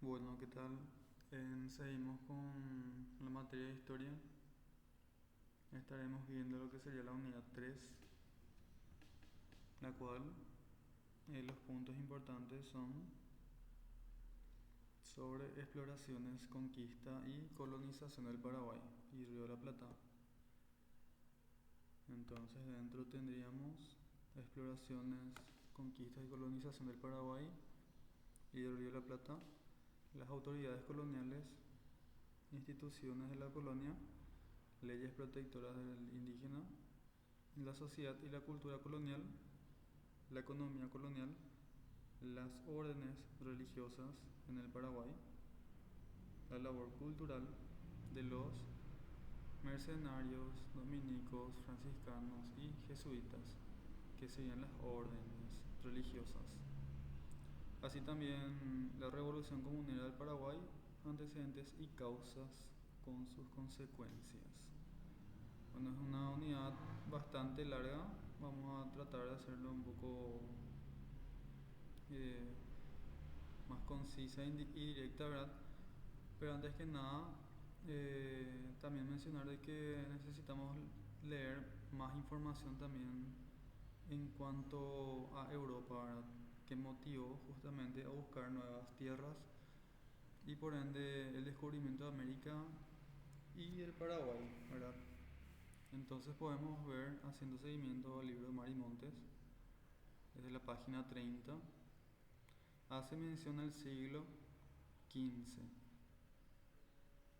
Bueno, ¿qué tal? Seguimos con la materia de historia. Estaremos viendo lo que sería la unidad 3, la cual los puntos importantes son sobre exploraciones, conquista y colonización del Paraguay y Río de la Plata. Entonces dentro tendríamos exploraciones, conquistas y colonización del Paraguay y del Río de la Plata, las autoridades coloniales, instituciones de la colonia, leyes protectoras del indígena, la sociedad y la cultura colonial, la economía colonial, las órdenes religiosas en el Paraguay, la labor cultural de los mercenarios, dominicos, franciscanos y jesuitas, que serían las órdenes religiosas. Así también la revolución comunera del Paraguay, antecedentes y causas con sus consecuencias. Bueno, es una unidad bastante larga, vamos a tratar de hacerlo un poco eh, más concisa y directa, ¿verdad? Pero antes que nada, también mencionar de que necesitamos leer más información también en cuanto a Europa, ¿verdad? Que motivó justamente a buscar nuevas tierras y por ende el descubrimiento de América y el Paraguay, ¿verdad? Entonces podemos ver, haciendo seguimiento al libro de Mar y Montes, desde la página 30, hace mención al siglo XV.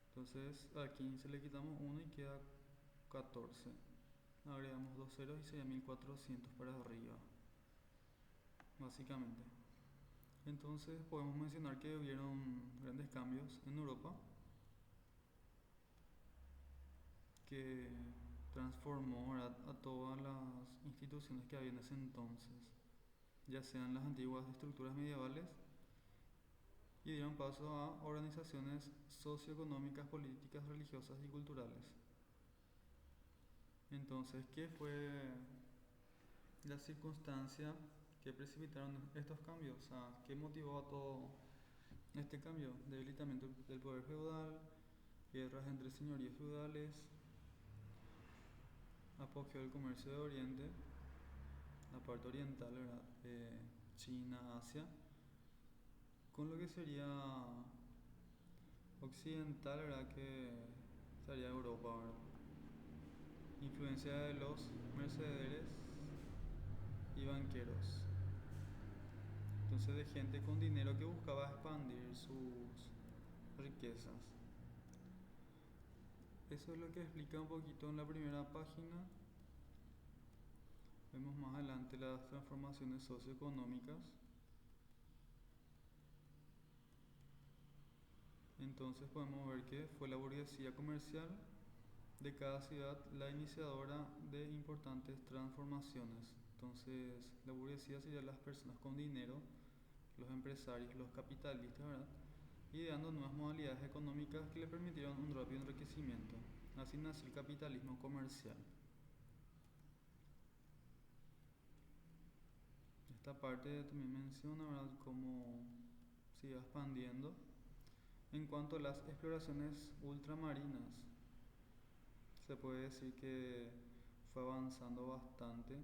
Entonces a 15 le quitamos 1 y queda 14. Agregamos dos ceros y sería 1400 para arriba, básicamente. Entonces podemos mencionar que hubieron grandes cambios en Europa que transformó, ¿verdad?, a todas las instituciones que había en ese entonces, ya sean las antiguas estructuras medievales, y dieron paso a organizaciones socioeconómicas, políticas, religiosas y culturales. Entonces, ¿qué fue la circunstancia que precipitaron estos cambios? O sea, ¿qué motivó a todo este cambio? Debilitamiento del poder feudal, guerras entre señorías feudales, apogeo del comercio de Oriente, la parte oriental, ¿verdad?, China, Asia, con lo que sería occidental, ¿verdad?, que sería Europa, ¿verdad? Influencia de los mercaderes y banqueros. Entonces, de gente con dinero que buscaba expandir sus riquezas. Eso es lo que explica un poquito en la primera página. Vemos más adelante las transformaciones socioeconómicas. Entonces podemos ver que fue la burguesía comercial de cada ciudad la iniciadora de importantes transformaciones. Entonces la burguesía sería las personas con dinero, los empresarios, los capitalistas, ¿verdad?, ideando nuevas modalidades económicas que le permitieron un rápido enriquecimiento. Así nació el capitalismo comercial. Esta parte también menciona, ¿verdad?, cómo se iba expandiendo. En cuanto a las exploraciones ultramarinas, se puede decir que fue avanzando bastante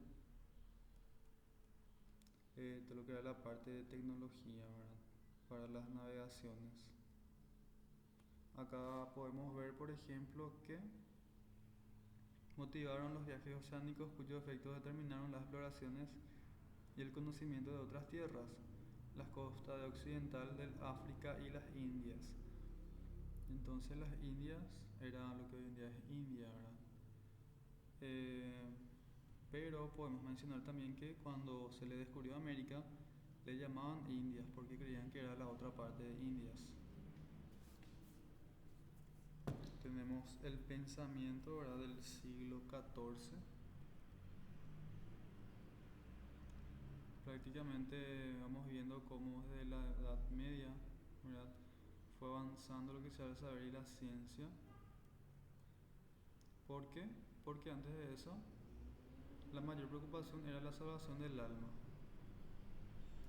de lo que era la parte de tecnología, ¿verdad?, para las navegaciones. Acá podemos ver, por ejemplo, que motivaron los viajes oceánicos cuyos efectos determinaron las exploraciones y el conocimiento de otras tierras, las costas occidental del África y las Indias. Entonces las Indias era lo que hoy en día es India, ¿verdad? Eh, pero podemos mencionar también que cuando se le descubrió América, le llamaban Indias porque creían que era la otra parte de Indias. Tenemos el pensamiento, ¿verdad?, del siglo XIV. Prácticamente vamos viendo cómo desde la Edad Media, ¿verdad?, fue avanzando lo que sea el saber y la ciencia. ¿Por qué? Porque antes de eso, la mayor preocupación era la salvación del alma.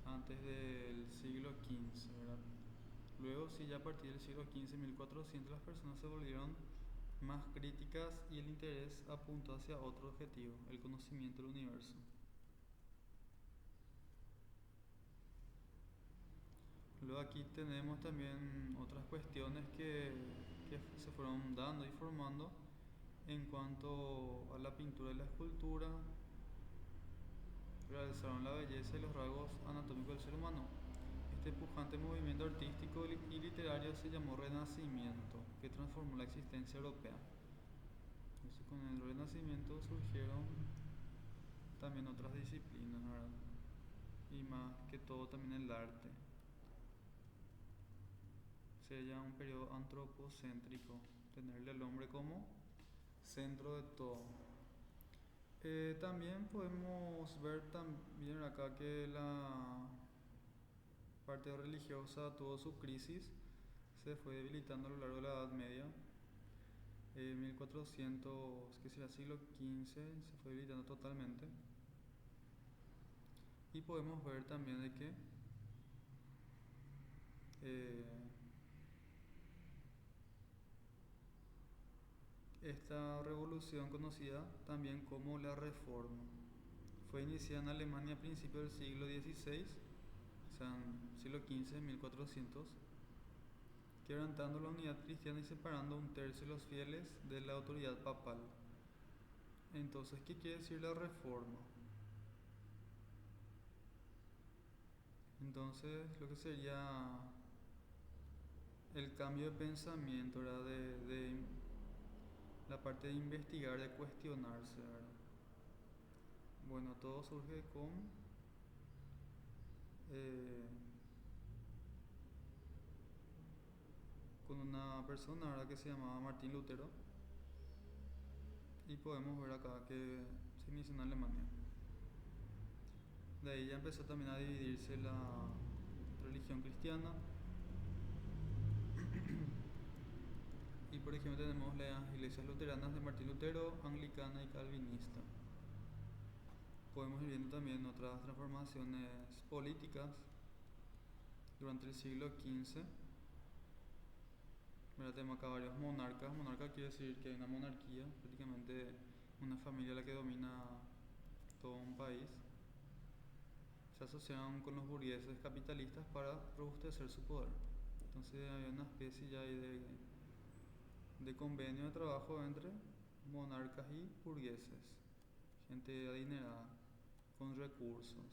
Antes del siglo XV, ¿verdad? Luego, sí, ya a partir del siglo XV, 1400, las personas se volvieron más críticas y el interés apuntó hacia otro objetivo, el conocimiento del universo. Luego aquí tenemos también otras cuestiones que se fueron dando y formando en cuanto a la pintura y la escultura, realizaron la belleza y los rasgos anatómicos del ser humano. Este pujante movimiento artístico y literario se llamó Renacimiento, que transformó la existencia europea. Entonces, con el Renacimiento surgieron también otras disciplinas, ¿verdad? Y más que todo también el arte. Sería un periodo antropocéntrico, tenerle al hombre como centro de todo. También podemos ver también acá que la parte religiosa tuvo su crisis, se fue debilitando a lo largo de la Edad Media. 1400, que será siglo XV, se fue debilitando totalmente. Y podemos ver también de que esta revolución conocida también como la Reforma fue iniciada en Alemania a principios del siglo XVI, o sea, en siglo XV, 1400, quebrantando la unidad cristiana y separando un tercio de los fieles de la autoridad papal. Entonces, ¿qué quiere decir la Reforma? Entonces, lo que sería el cambio de pensamiento, ¿verdad? De la parte de investigar, de cuestionarse, ¿verdad? Bueno, todo surge con una persona, ¿verdad?, que se llamaba Martín Lutero, y podemos ver acá que se inició en Alemania. De ahí ya empezó también a dividirse la religión cristiana. Y por ejemplo tenemos las iglesias luteranas de Martín Lutero, anglicana y calvinista. Podemos ir viendo también otras transformaciones políticas durante el siglo XV. Tenemos acá varios monarcas. Monarca quiere decir que hay una monarquía, prácticamente una familia la que domina todo un país. Se asociaron con los burgueses capitalistas para robustecer su poder. Entonces había una especie ya de convenio de trabajo entre monarcas y burgueses, gente adinerada, con recursos.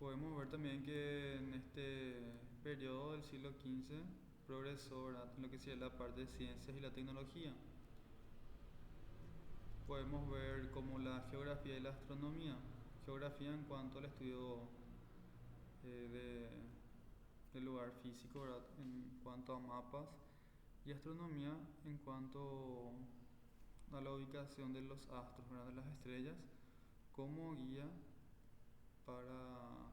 Podemos ver también que en este periodo del siglo XV progresó en lo que sería la parte de ciencias y la tecnología. Podemos ver como la geografía y la astronomía. Geografía en cuanto al estudio del lugar físico, ¿verdad?, en cuanto a mapas, y astronomía en cuanto a la ubicación de los astros, ¿verdad?, de las estrellas, como guía para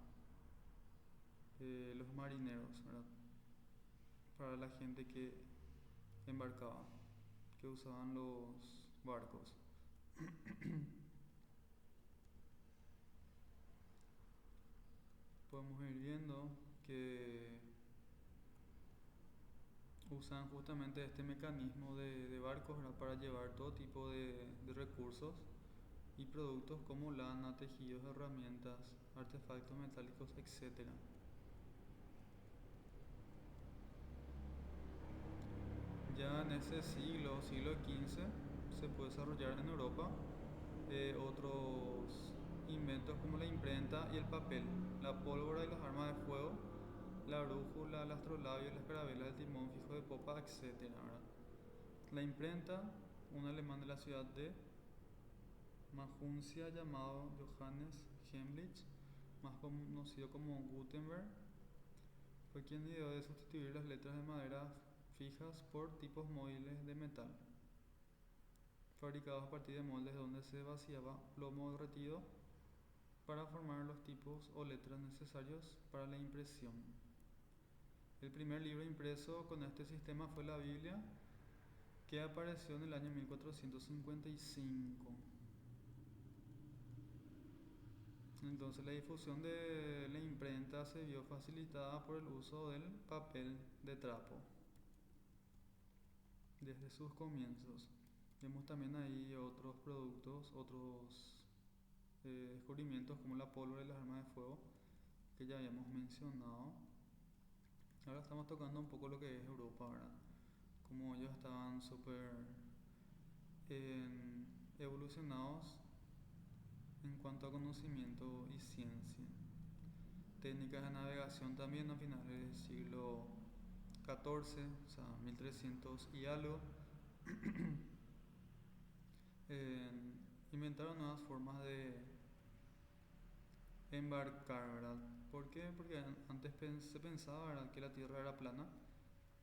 los marineros, ¿verdad?, para la gente que embarcaba, que usaban los barcos. Podemos ir viendo que usan justamente este mecanismo de barcos, ¿verdad?, para llevar todo tipo de recursos y productos como lana, tejidos, herramientas, artefactos metálicos, etc. Ya en ese siglo XV, se puede desarrollar en Europa otros inventos como la imprenta y el papel, la pólvora y las armas de fuego, la brújula, el astrolabio, la escarabela, el timón fijo de popa, etc., ¿verdad? La imprenta, un alemán de la ciudad de Maguncia llamado Johannes Hemlich, más conocido como Gutenberg, fue quien ideó de sustituir las letras de madera fijas por tipos móviles de metal, fabricados a partir de moldes donde se vaciaba plomo derretido para formar los tipos o letras necesarios para la impresión. El primer libro impreso con este sistema fue la Biblia, que apareció en el año 1455. Entonces la difusión de la imprenta se vio facilitada por el uso del papel de trapo desde sus comienzos. Vemos también ahí otros productos, otros descubrimientos como la pólvora y las armas de fuego que ya habíamos mencionado. Ahora estamos tocando un poco lo que es Europa, ¿verdad? Como ellos estaban súper evolucionados en cuanto a conocimiento y ciencia. Técnicas de navegación también a finales del siglo XIV, o sea, 1300 y algo. eh, Inventaron nuevas formas de embarcar, ¿verdad? ¿Por qué? Porque antes se pensaba, ¿verdad?, que la Tierra era plana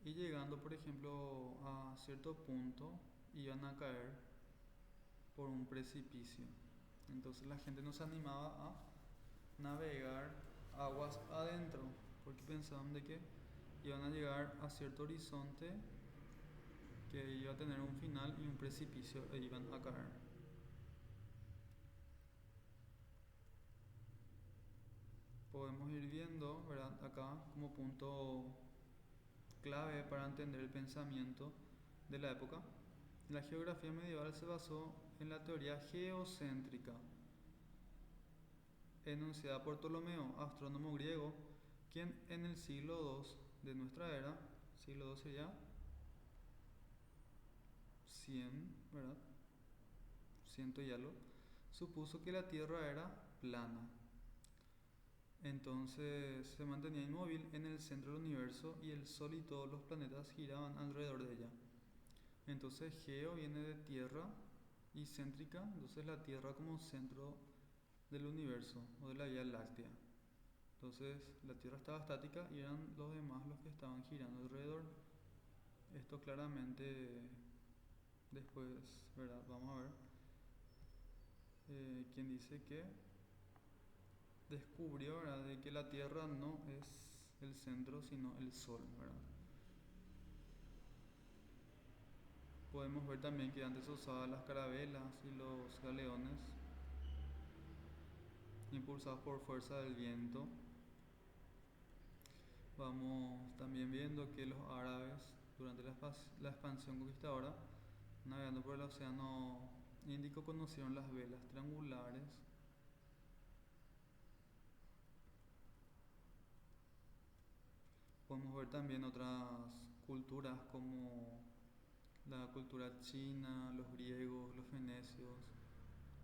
y llegando, por ejemplo, a cierto punto iban a caer por un precipicio. Entonces la gente no se animaba a navegar aguas adentro porque pensaban de que iban a llegar a cierto horizonte que iba a tener un final y un precipicio e iban a caer. Podemos ir viendo, ¿verdad?, acá como punto clave para entender el pensamiento de la época. La geografía medieval se basó en la teoría geocéntrica, enunciada por Ptolomeo, astrónomo griego, quien en el siglo II de nuestra era, siglo II sería 100, ¿verdad? 100 y algo, supuso que la Tierra era plana. Entonces se mantenía inmóvil en el centro del universo y el Sol y todos los planetas giraban alrededor de ella. Entonces geo viene de tierra y céntrica, entonces la Tierra como centro del universo o de la Vía Láctea. Entonces la Tierra estaba estática y eran los demás los que estaban girando alrededor. Esto claramente después, ¿verdad? Vamos a ver quién dice que descubrió, ¿verdad?, de que la Tierra no es el centro sino el Sol, ¿verdad? Podemos ver también que antes se usaban las carabelas y los galeones impulsados por fuerza del viento. Vamos también viendo que los árabes durante la expansión conquistadora navegando por el océano Índico conocieron las velas triangulares. Podemos ver también otras culturas como la cultura china, los griegos, los fenicios,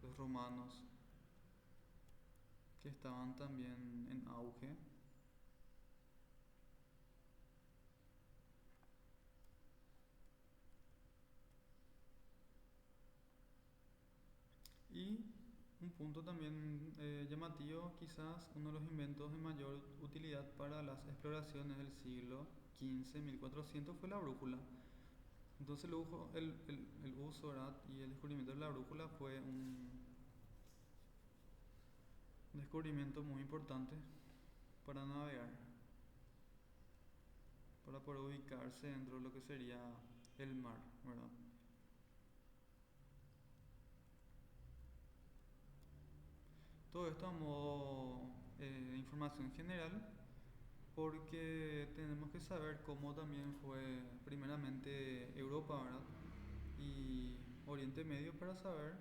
los romanos, que estaban también en auge. Y un punto también llamativo, quizás uno de los inventos de mayor utilidad para las exploraciones del siglo XV, 1400, fue la brújula. Entonces el uso, ¿verdad?, y el descubrimiento de la brújula fue un descubrimiento muy importante para navegar, para poder ubicarse dentro de lo que sería el mar, ¿verdad? Todo esto a modo de información general, porque tenemos que saber cómo también fue primeramente Europa, ¿verdad?, y Oriente Medio, para saber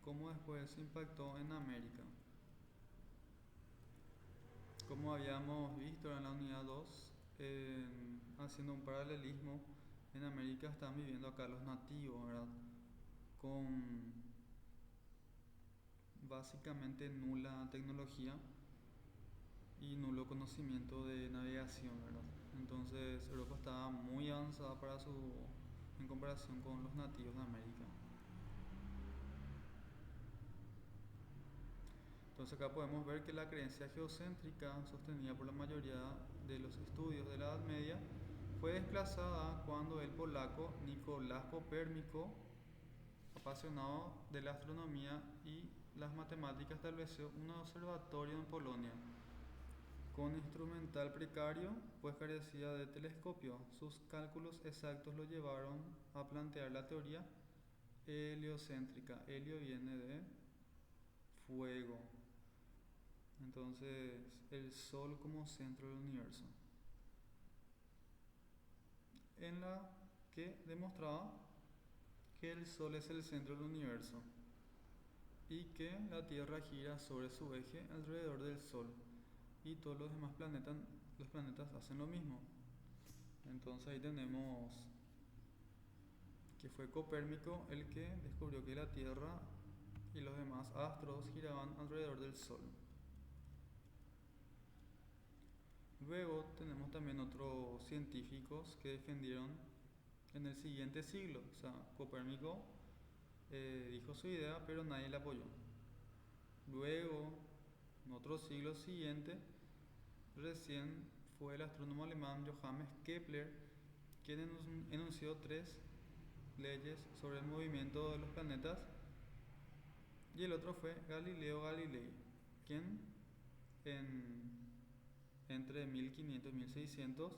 cómo después impactó en América. Como habíamos visto en la unidad 2, haciendo un paralelismo, en América están viviendo acá los nativos, ¿verdad?, con básicamente nula tecnología y nulo conocimiento de navegación, ¿verdad? Entonces Europa estaba muy avanzada en comparación con los nativos de América. Entonces acá podemos ver que la creencia geocéntrica sostenida por la mayoría de los estudios de la Edad Media fue desplazada cuando el polaco Nicolás Copérnico, apasionado de la astronomía y las matemáticas, estableció un observatorio en Polonia. Con instrumental precario, pues carecía de telescopio, sus cálculos exactos lo llevaron a plantear la teoría heliocéntrica. Helio viene de fuego. Entonces, el Sol como centro del universo, en la que demostraba que el Sol es el centro del universo y que la Tierra gira sobre su eje alrededor del Sol y todos los planetas hacen lo mismo. Entonces ahí tenemos que fue Copérnico el que descubrió que la Tierra y los demás astros giraban alrededor del Sol. Luego tenemos también otros científicos que defendieron en el siguiente siglo. O sea, Copérnico dijo su idea, pero nadie la apoyó. Luego, en otro siglo siguiente, recién fue el astrónomo alemán Johannes Kepler quien enunció 3 leyes sobre el movimiento de los planetas, y el otro fue Galileo Galilei, quien entre 1500 y 1600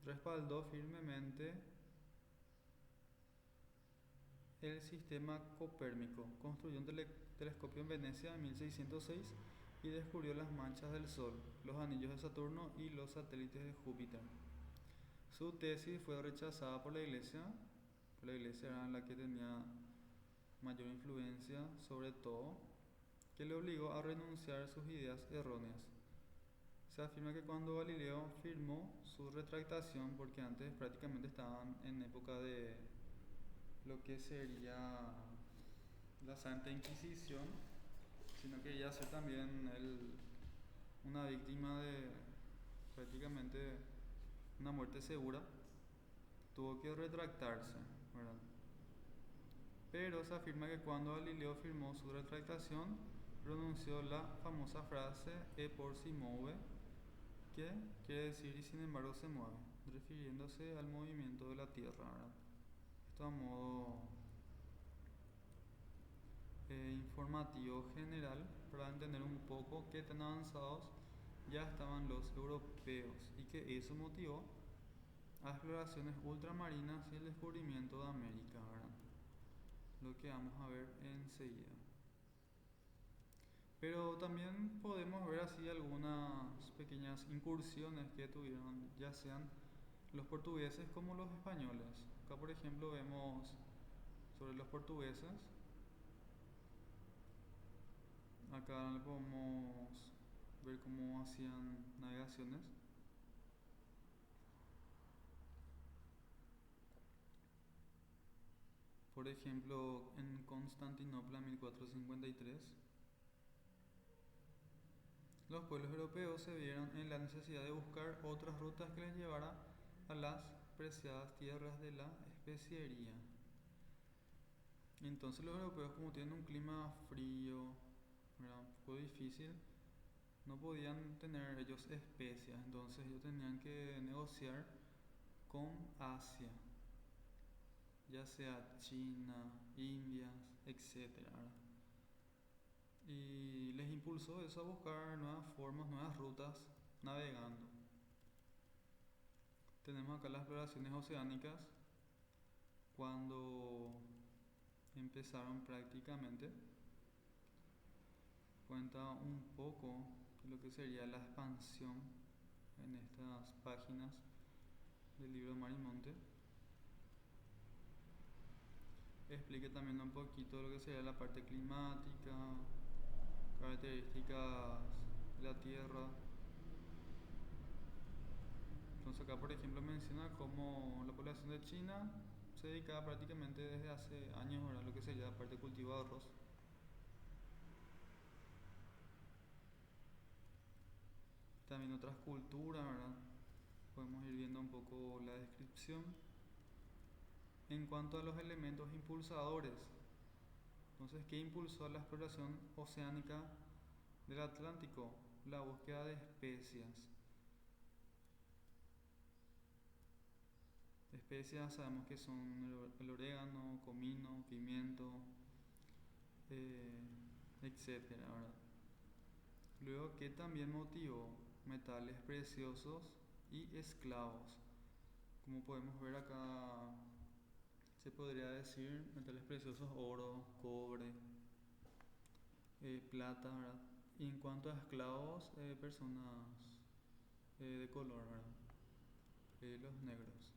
respaldó firmemente el sistema copérnico. Construyó un telescopio en Venecia en 1606 y descubrió las manchas del Sol, los anillos de Saturno y los satélites de Júpiter. Su tesis fue rechazada por la Iglesia. La Iglesia era la que tenía mayor influencia sobre todo, que le obligó a renunciar a sus ideas erróneas. Se afirma que cuando Galileo firmó su retractación, porque antes prácticamente estaban en época de lo que sería la Santa Inquisición, sino quería ser también una víctima de prácticamente una muerte segura, tuvo que retractarse, ¿verdad? Pero se afirma que cuando Galileo firmó su retractación, pronunció la famosa frase "e por si muove", que quiere decir "y sin embargo se mueve", refiriéndose al movimiento de la Tierra, ¿verdad? Esto a modo informativo general para entender un poco qué tan avanzados ya estaban los europeos y que eso motivó a exploraciones ultramarinas y el descubrimiento de América, ¿verdad? Lo que vamos a ver enseguida. Pero también podemos ver así algunas pequeñas incursiones que tuvieron, ya sean los portugueses como los españoles. Acá por ejemplo vemos sobre los portugueses. Acá podemos ver cómo hacían navegaciones. Por ejemplo, en Constantinopla en 1453, los pueblos europeos se vieron en la necesidad de buscar otras rutas que les llevara a las preciadas tierras de la especiería. Entonces los europeos, como tienen un clima frío, era un poco difícil, no podían tener ellos especias, entonces ellos tenían que negociar con Asia, ya sea China, Indias, etcétera. Y les impulsó eso a buscar nuevas formas, nuevas rutas navegando. Tenemos acá las exploraciones oceánicas, cuando empezaron prácticamente. Cuenta un poco de lo que sería la expansión en estas páginas del libro Mar y Monte. Explica también un poquito de lo que sería la parte climática, características de la Tierra. Entonces acá por ejemplo menciona cómo la población de China se dedicaba prácticamente desde hace años a lo que sería la parte de cultivo de arroz. También otras culturas, ¿verdad? Podemos ir viendo un poco la descripción. En cuanto a los elementos impulsadores, entonces, ¿qué impulsó la exploración oceánica del Atlántico? La búsqueda de especias. Especias sabemos que son el orégano, comino, pimiento, etcétera, ¿verdad? Luego, ¿qué también motivó? Metales preciosos y esclavos. Como podemos ver acá, se podría decir metales preciosos: oro, cobre, plata, ¿verdad? Y en cuanto a esclavos, personas de color, ¿verdad? Los negros.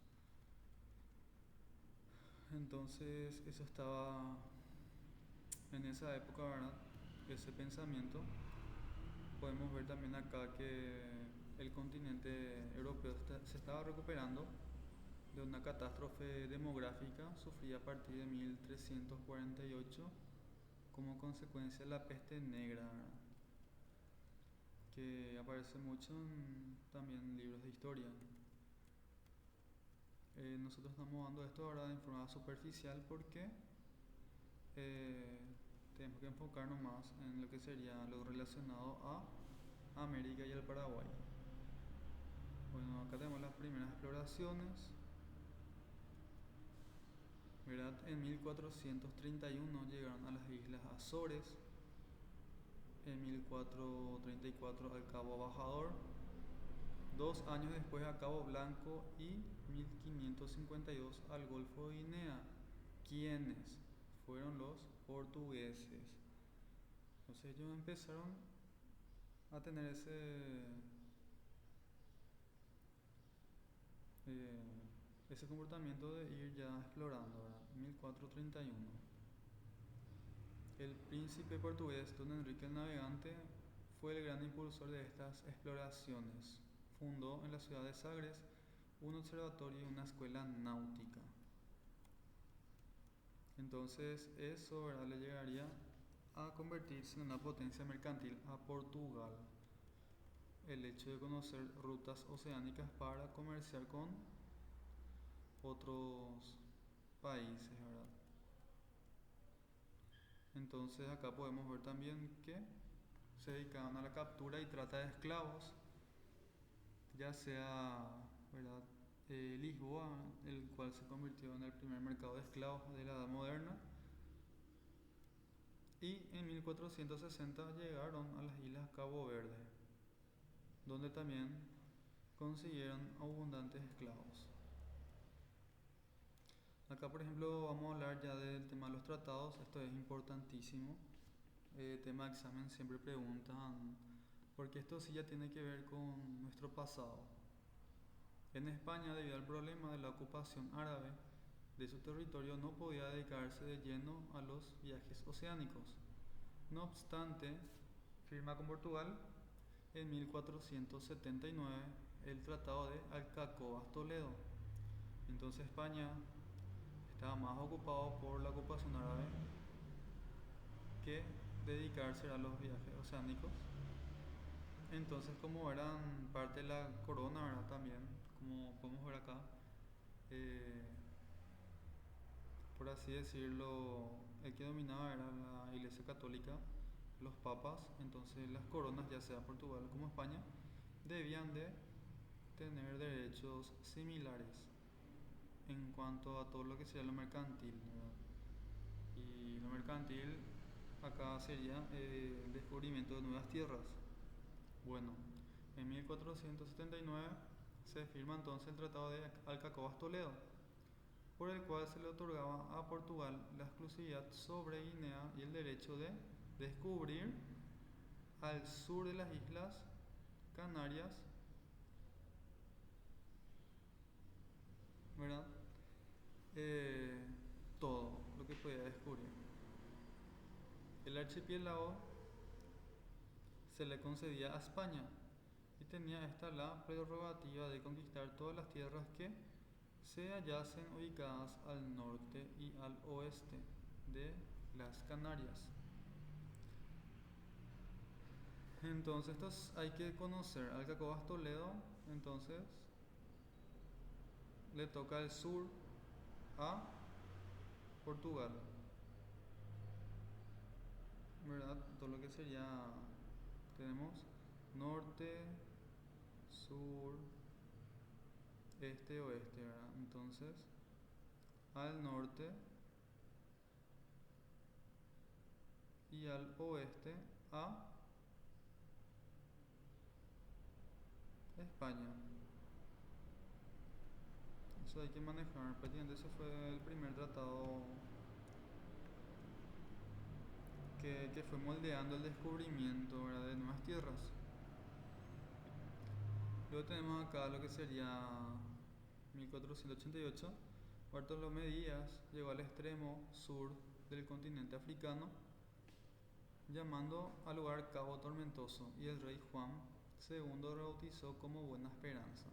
Entonces, eso estaba en esa época, ¿verdad? Ese pensamiento. Podemos ver también acá que el continente europeo se estaba recuperando de una catástrofe demográfica sufrida a partir de 1348 como consecuencia de la peste negra, ¿verdad? Que aparece mucho en también libros de historia. Nosotros estamos dando esto ahora de forma superficial porque eh, tenemos que enfocarnos más en lo que sería lo relacionado a América y al Paraguay. Bueno, acá tenemos las primeras exploraciones, ¿verdad? En 1431 llegaron a las Islas Azores, en 1434 al Cabo Bajador, 2 años después a Cabo Blanco y 1552 al Golfo de Guinea. ¿Quiénes? Fueron los portugueses. Entonces ellos empezaron a tener ese comportamiento de ir ya explorando, ¿verdad? 1431. El príncipe portugués Don Enrique el Navegante fue el gran impulsor de estas exploraciones. Fundó en la ciudad de Sagres un observatorio y una escuela náutica. Entonces eso, ¿verdad?, le llegaría a convertirse en una potencia mercantil a Portugal. El hecho de conocer rutas oceánicas para comerciar con otros países, ¿verdad? Entonces acá podemos ver también que se dedicaban a la captura y trata de esclavos, ya sea, ¿verdad?, Lisboa, el cual se convirtió en el primer mercado de esclavos de la Edad Moderna, y en 1460 llegaron a las Islas Cabo Verde, donde también consiguieron abundantes esclavos. Acá, por ejemplo, vamos a hablar ya del tema de los tratados. Esto es importantísimo. Tema de examen siempre preguntan, porque esto sí ya tiene que ver con nuestro pasado. En España, debido al problema de la ocupación árabe de su territorio, no podía dedicarse de lleno a los viajes oceánicos. No obstante, firma con Portugal en 1479 el Tratado de Alcacobas Toledo. Entonces España estaba más ocupado por la ocupación árabe que dedicarse a los viajes oceánicos. Entonces, como eran parte de la corona, ¿verdad?, también, como podemos ver acá, eh, por así decirlo, el que dominaba era la Iglesia Católica, los papas. Entonces las coronas, ya sea Portugal como España, debían de tener derechos similares en cuanto a todo lo que sería lo mercantil, ¿verdad? Y lo mercantil acá sería el descubrimiento de nuevas tierras. Bueno, en 1479 se firma entonces el Tratado de Alcacobas Toledo, por el cual se le otorgaba a Portugal la exclusividad sobre Guinea y el derecho de descubrir al sur de las Islas Canarias, ¿verdad? Todo lo que podía descubrir. El archipiélago se le concedía a España y tenía esta la prerrogativa de conquistar todas las tierras que se hallasen ubicadas al norte y al oeste de las Canarias. Entonces estos hay que conocer. Alcacobas Toledo, entonces le toca el sur a Portugal, ¿verdad? Todo lo que sería, tenemos norte, sur, este, oeste, ¿verdad? Entonces al norte y al oeste a España. Eso hay que manejar. Prácticamente ese fue el primer tratado que fue moldeando el descubrimiento, ¿verdad?, de nuevas tierras. Luego tenemos acá lo que sería 1488. Bartolomé Díaz llegó al extremo sur del continente africano, llamando al lugar Cabo Tormentoso, y el rey Juan II lo rebautizó como Buena Esperanza.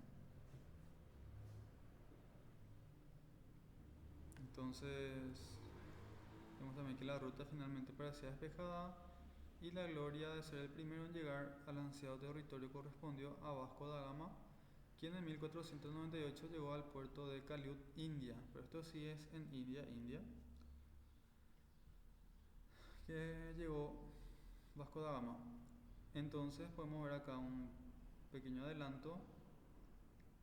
Entonces, vemos también que la ruta finalmente parecía despejada y la gloria de ser el primero en llegar al ansiado territorio correspondió a Vasco da Gama, quien en 1498 llegó al puerto de Calicut, India. Pero esto sí es en India, que llegó Vasco da Gama. Entonces podemos ver acá un pequeño adelanto,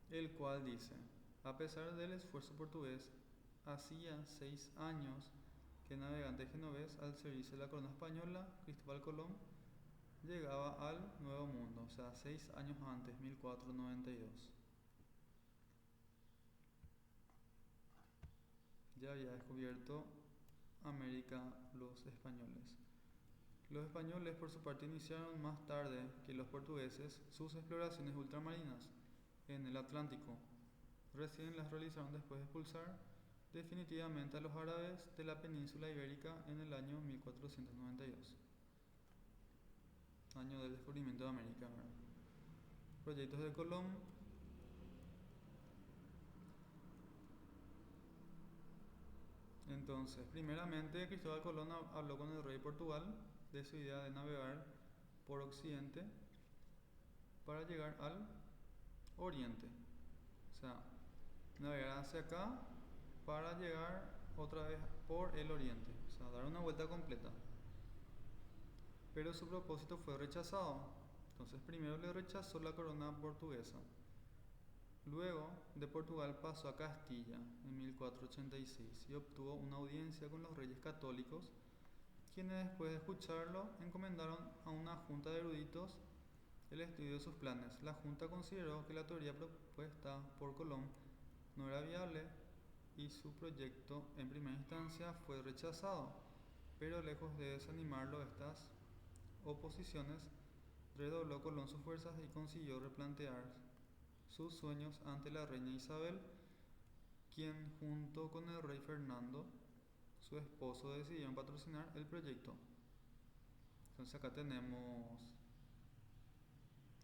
el cual dice: a pesar del esfuerzo portugués, hacía 6 años que el navegante genovés, al servicio de la corona española, Cristóbal Colón, llegaba al Nuevo Mundo, o sea, 6 años antes, 1492. Ya había descubierto América los españoles. Los españoles, por su parte, iniciaron más tarde que los portugueses sus exploraciones ultramarinas en el Atlántico. Recién las realizaron después de expulsar definitivamente a los árabes de la península ibérica en el año 1492, año del descubrimiento de América, ¿verdad? Proyectos de Colón. Entonces, primeramente, Cristóbal Colón habló con el rey de Portugal de su idea de navegar por occidente para llegar al oriente. O sea, navegar hacia acá para llegar otra vez por el oriente. O sea, dar una vuelta completa. Pero su propósito fue rechazado. Entonces, primero le rechazó la corona portuguesa. Luego, de Portugal pasó a Castilla en 1486 y obtuvo una audiencia con los reyes católicos, quienes, después de escucharlo, encomendaron a una junta de eruditos el estudio de sus planes. La junta consideró que la teoría propuesta por Colón no era viable y su proyecto en primera instancia fue rechazado, pero lejos de desanimarlo estas oposiciones, redobló Colón sus fuerzas y consiguió replantear sus sueños ante la reina Isabel, quien junto con el rey Fernando, su esposo, decidieron patrocinar el proyecto. Entonces acá tenemos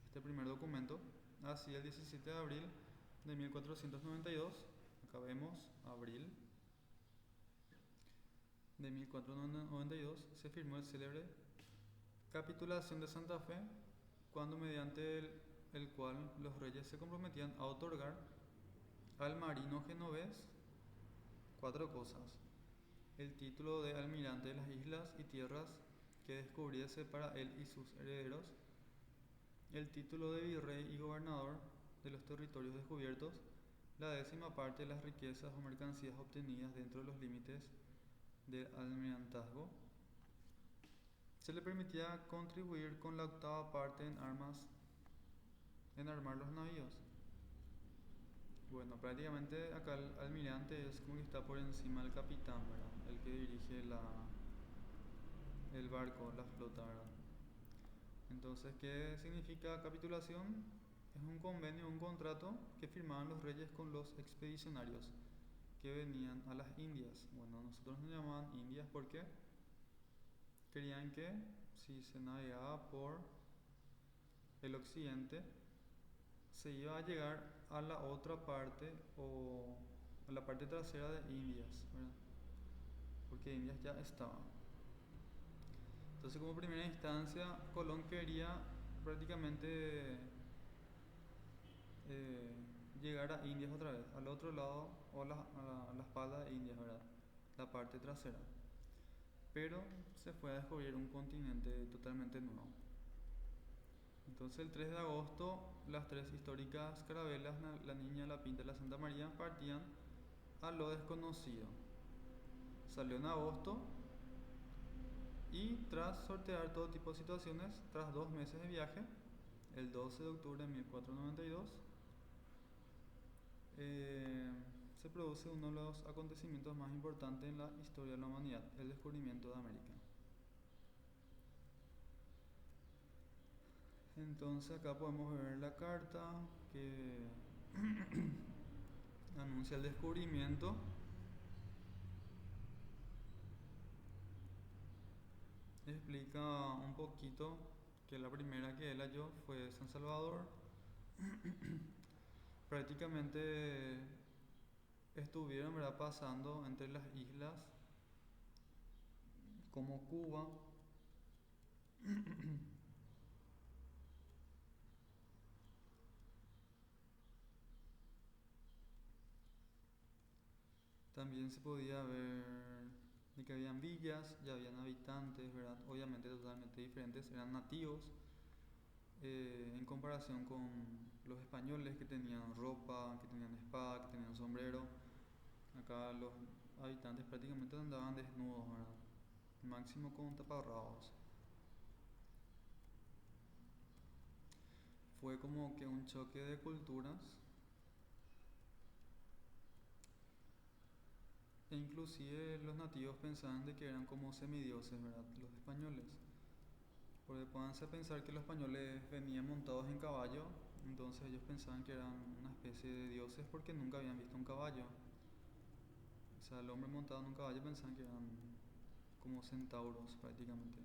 este primer documento, así el 17 de abril de 1492, acá vemos abril de 1492, se firmó el célebre Capitulación de Santa Fe, cuando mediante el cual los reyes se comprometían a otorgar al marino genovés 4 cosas: el título de almirante de las islas y tierras que descubriese para él y sus herederos, el título de virrey y gobernador de los territorios descubiertos, la 10ª parte de las riquezas o mercancías obtenidas dentro de los límites del almirantazgo. Se le permitía contribuir con la 8ª parte en armar los navíos. Bueno, prácticamente acá el almirante es como que está por encima del capitán, ¿verdad? El que dirige el barco, la flota, ¿verdad? Entonces, ¿qué significa capitulación? Es un convenio, un contrato que firmaban los reyes con los expedicionarios que venían a las Indias. Bueno, nosotros nos llamaban Indias porque querían que si se navegaba por el occidente, se iba a llegar a la otra parte o a la parte trasera de Indias, ¿verdad? Porque Indias ya estaba. Entonces, como primera instancia, Colón quería prácticamente llegar a Indias otra vez, al otro lado o a la espalda de Indias, ¿verdad? La parte trasera. Pero se fue a descubrir un continente totalmente nuevo. Entonces, el 3 de agosto, las 3 históricas carabelas, la Niña, la Pinta y la Santa María, partían a lo desconocido. Salió en agosto y, tras sortear todo tipo de situaciones, tras 2 meses de viaje, el 12 de octubre de 1492, se produce uno de los acontecimientos más importantes en la historia de la humanidad, el descubrimiento de América. Entonces acá podemos ver la carta que anuncia el descubrimiento. Explica un poquito que la primera que él halló fue San Salvador. Prácticamente estuvieron, ¿verdad?, pasando entre las islas como Cuba. También se podía ver de que habían villas, ya habían habitantes, ¿verdad? Obviamente totalmente diferentes, eran nativos en comparación con los españoles que tenían ropa, que tenían espada, que tenían sombrero. Acá los habitantes prácticamente andaban desnudos, ¿verdad? Máximo con taparrabos. Fue como que un choque de culturas. E inclusive los nativos pensaban de que eran como semidioses, ¿verdad? Los españoles. Porque pónganse a pensar que los españoles venían montados en caballo, entonces ellos pensaban que eran una especie de dioses porque nunca habían visto un caballo. O sea, el hombre montado en un caballo pensaban que eran como centauros prácticamente.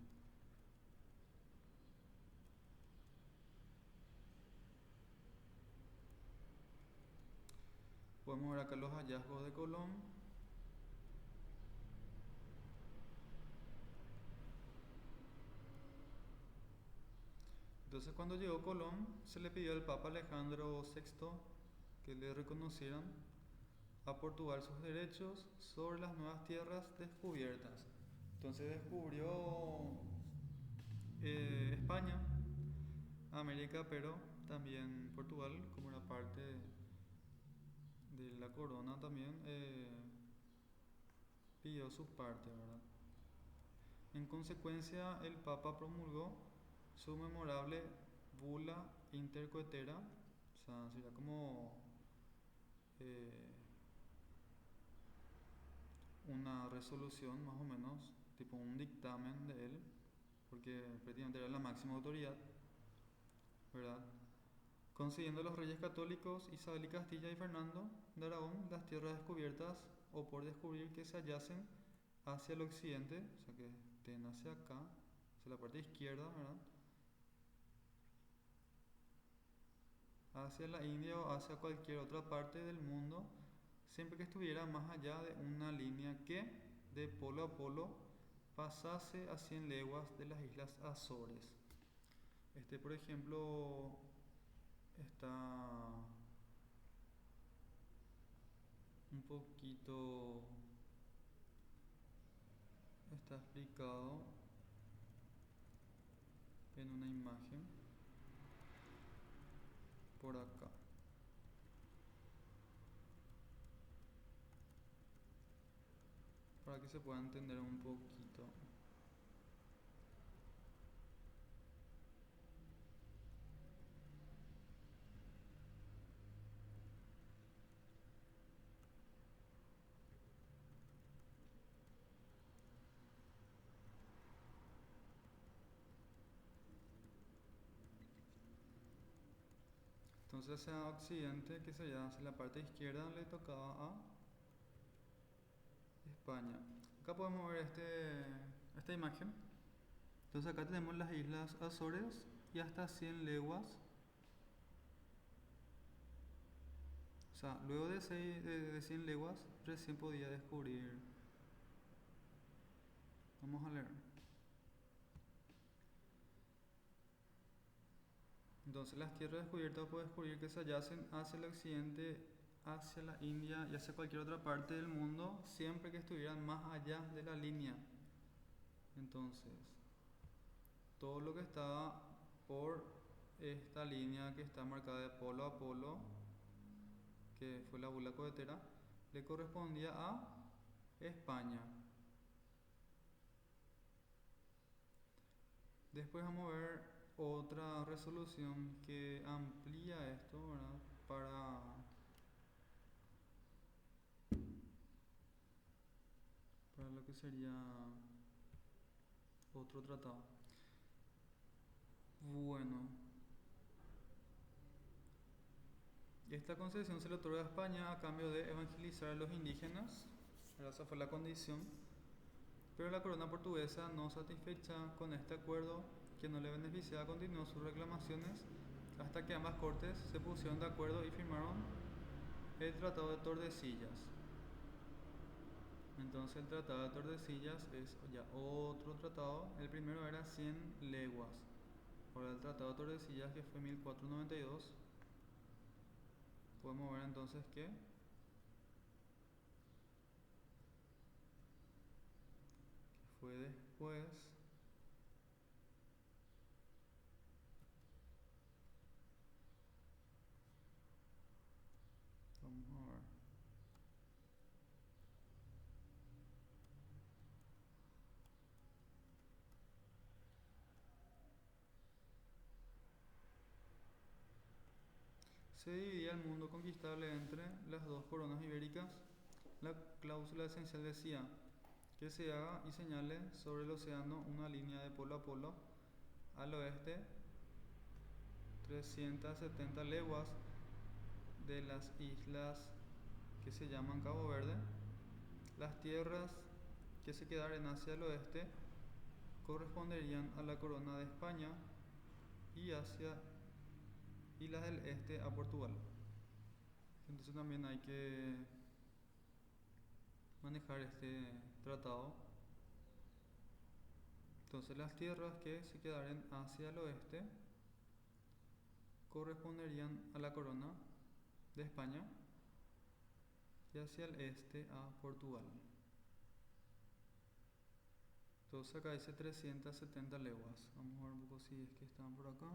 Podemos ver acá los hallazgos de Colón. Entonces cuando llegó Colón se le pidió al Papa Alejandro VI que le reconocieran a Portugal sus derechos sobre las nuevas tierras descubiertas. Entonces descubrió España, América, pero también Portugal, como era parte de la corona, también pidió su parte, ¿verdad? En consecuencia, el Papa promulgó su memorable bula intercoetera, o sea, sería como eh, una resolución más o menos, tipo un dictamen de él, porque prácticamente era la máxima autoridad, ¿verdad? Consiguiendo a los reyes católicos Isabel y Castilla y Fernando de Aragón las tierras descubiertas o por descubrir que se hallacen hacia el occidente, o sea que estén hacia acá, hacia la parte izquierda, ¿verdad? Hacia la India o hacia cualquier otra parte del mundo, siempre que estuviera más allá de una línea que, de polo a polo, pasase a 100 leguas de las islas Azores. Por ejemplo, está un poquito, está explicado en una imagen por acá, para que se pueda entender un poquito. Entonces hacia occidente, que sería hacia la parte izquierda, le tocaba a España. Acá podemos ver esta imagen. Entonces acá tenemos las islas Azores y hasta 100 leguas. O sea, luego de 100 leguas recién podía descubrir. Vamos a leer. Entonces las tierras descubiertas puede descubrir que se hallacen hacia el occidente, hacia la India y hacia cualquier otra parte del mundo, siempre que estuvieran más allá de la línea. Entonces, todo lo que estaba por esta línea que está marcada de polo a polo, que fue la bula cohetera, le correspondía a España. Después vamos a ver otra resolución que amplía esto, ¿verdad? Para lo que sería otro tratado. Bueno, Y esta concesión se le otorga a España a cambio de evangelizar a los indígenas, esa fue la condición, pero la corona portuguesa, no satisfecha con este acuerdo que no le beneficiaba, continuó sus reclamaciones hasta que ambas cortes se pusieron de acuerdo y firmaron el Tratado de Tordesillas. Entonces el Tratado de Tordesillas es ya otro tratado. El primero era 100 leguas. Ahora el Tratado de Tordesillas, que fue 1492. Podemos ver entonces que fue después. Vamos a ver. Se dividía el mundo conquistable entre las dos coronas ibéricas. La cláusula esencial decía que se haga y señale sobre el océano una línea de polo a polo, al oeste 370 leguas de las islas que se llaman Cabo Verde. Las tierras que se quedaran hacia el oeste corresponderían a la corona de España y las del este a Portugal. Entonces también hay que manejar este tratado. Entonces las tierras que se quedaren hacia el oeste corresponderían a la corona de España y hacia el este a Portugal. Entonces acá dice 370 leguas. Vamos a ver un poco si es que están por acá.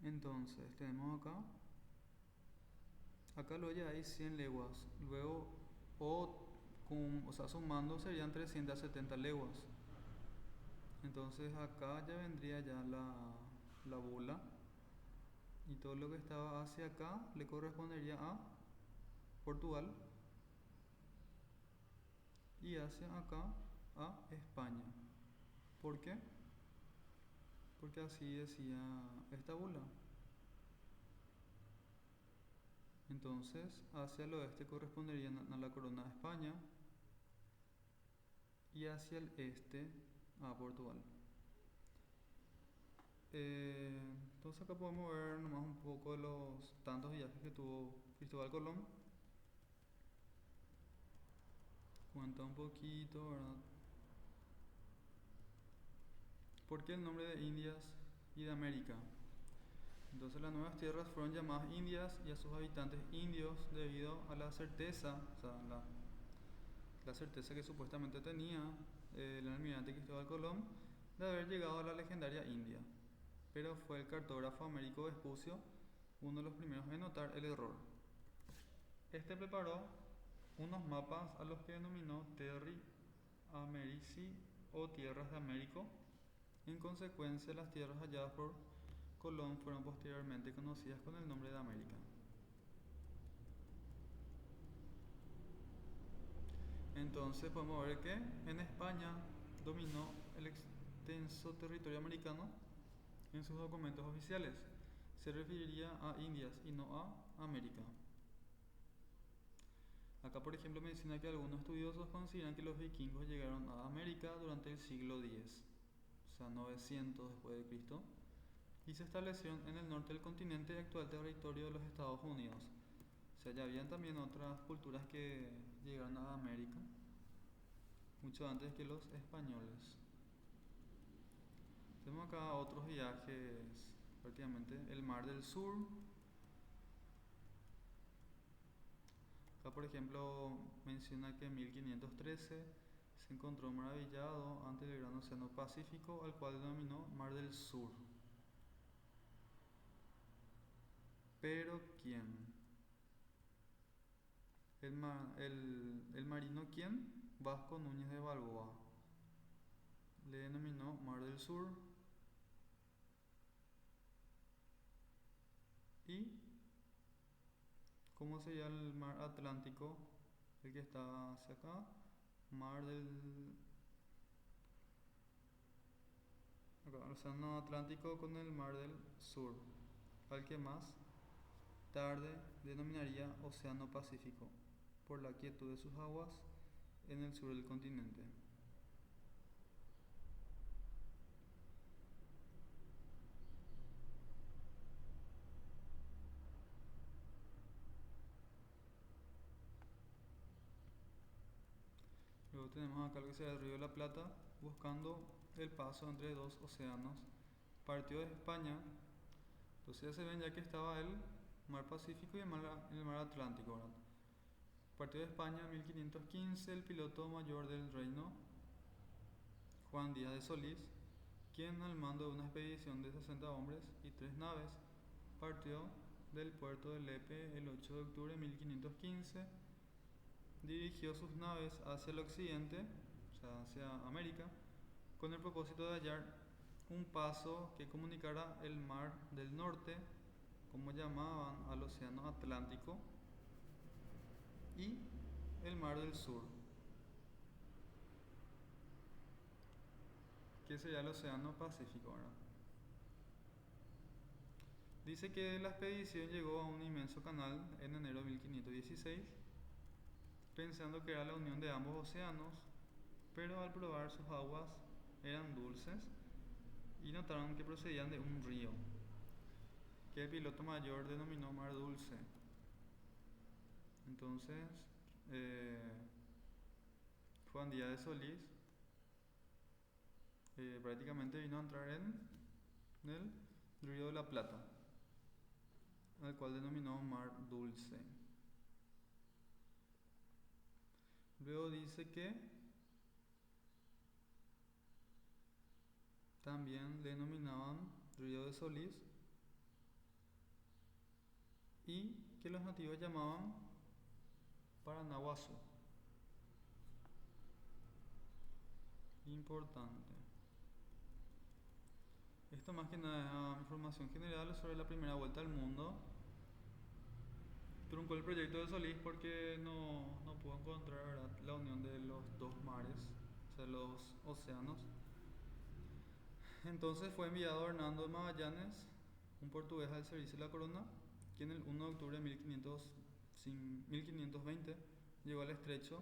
Entonces tenemos acá luego ya hay 100 leguas. Luego sumando serían 370 leguas. Entonces acá ya vendría ya la bula, y todo lo que estaba hacia acá le correspondería a Portugal y hacia acá a España. ¿Por qué? Porque así decía esta bula. Entonces hacia el oeste corresponderían a la corona de España y hacia el este a Portugal. Entonces acá podemos ver nomás un poco de los tantos viajes que tuvo Cristóbal Colón. Cuenta un poquito, ¿verdad? ¿Por qué el nombre de Indias y de América? Entonces las nuevas tierras fueron llamadas Indias y a sus habitantes indios debido a la certeza, la certeza que supuestamente tenía el almirante Cristóbal Colón de haber llegado a la legendaria India. Pero fue el cartógrafo Américo Vespucio uno de los primeros en notar el error. Este preparó unos mapas a los que denominó Terri Americi o Tierras de Américo. En consecuencia, las tierras halladas por Colón fueron posteriormente conocidas con el nombre de América. Entonces podemos ver que en España dominó el extenso territorio americano. En sus documentos oficiales se referiría a Indias y no a América. Acá por ejemplo menciona que algunos estudiosos consideran que los vikingos llegaron a América durante el siglo X, o sea 900 después de Cristo, y se establecieron en el norte del continente, actual territorio de los Estados Unidos. O sea, ya habían también otras culturas que llegaron a América mucho antes que los españoles. Tenemos acá otros viajes, prácticamente el Mar del Sur. Acá por ejemplo menciona que en 1513 se encontró maravillado ante el Gran Océano Pacífico, al cual denominó Mar del Sur. ¿Pero quién? El marino quién? Vasco Núñez de Balboa. Le denominó Mar del Sur. ¿Y cómo sería el mar Atlántico? El que está hacia acá. Mar del Océano Atlántico con el Mar del Sur, al que más tarde denominaría Océano Pacífico, por la quietud de sus aguas en el sur del continente. Luego tenemos acá lo que sería el Río de la Plata, buscando el paso entre dos océanos. Partió de España, entonces ya se ven ya que estaba el Mar Pacífico y el Mar Atlántico, ¿verdad? Partió de España en 1515 el piloto mayor del reino, Juan Díaz de Solís, quien al mando de una expedición de 60 hombres y 3 naves, partió del puerto de Lepe el 8 de octubre de 1515, dirigió sus naves hacia el occidente, o sea, hacia América, con el propósito de hallar un paso que comunicara el mar del norte, como llamaban al océano Atlántico, y el mar del sur, que sería el océano Pacífico, ¿verdad? Dice que la expedición llegó a un inmenso canal en enero de 1516, pensando que era la unión de ambos océanos, pero al probar sus aguas eran dulces y notaron que procedían de un río, que el piloto mayor denominó Mar Dulce. Entonces, Juan Díaz de Solís prácticamente vino a entrar en el Río de la Plata, al cual denominó Mar Dulce. Luego dice que también le denominaban Río de Solís y que los nativos llamaban Paranaguazú. Importante. Esto más que nada es información general sobre la primera vuelta al mundo. Truncó el proyecto de Solís porque no pudo encontrar, ¿verdad?, la unión de los dos mares, o sea, los océanos. Entonces fue enviado Hernando de Magallanes, un portugués al servicio de la corona, quien el 1 de octubre de 1520 llegó al estrecho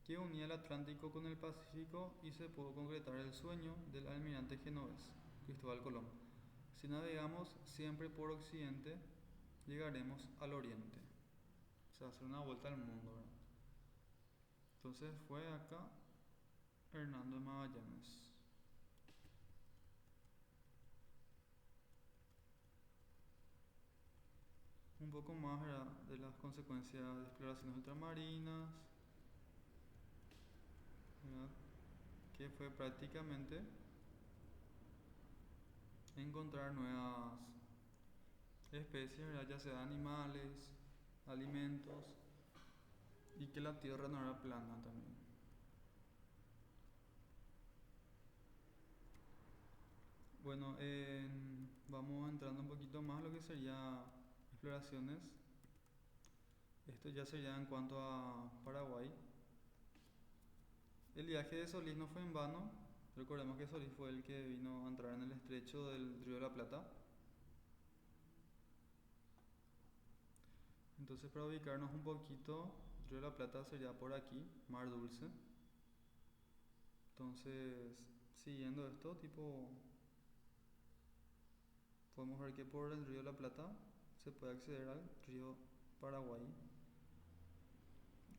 que unía el Atlántico con el Pacífico y se pudo concretar el sueño del almirante genovés, Cristóbal Colón. Si navegamos siempre por occidente, llegaremos al oriente. O sea, hacer una vuelta al mundo, ¿verdad? Entonces fue acá Hernando de Magallanes. Un poco más, ¿verdad?, de las consecuencias de exploraciones ultramarinas, ¿verdad?, que fue prácticamente encontrar nuevas especies, ¿verdad?, ya sea animales, alimentos, y que la tierra no era plana también. Bueno, vamos entrando un poquito más a lo que sería exploraciones. Esto ya sería en cuanto a Paraguay. El viaje de Solís no fue en vano. Recordemos que Solís fue el que vino a entrar en el estrecho del Río de la Plata. Entonces, para ubicarnos un poquito, Río de la Plata sería por aquí, Mar Dulce. Entonces, siguiendo esto, tipo, podemos ver que por el Río de la Plata se puede acceder al río Paraguay,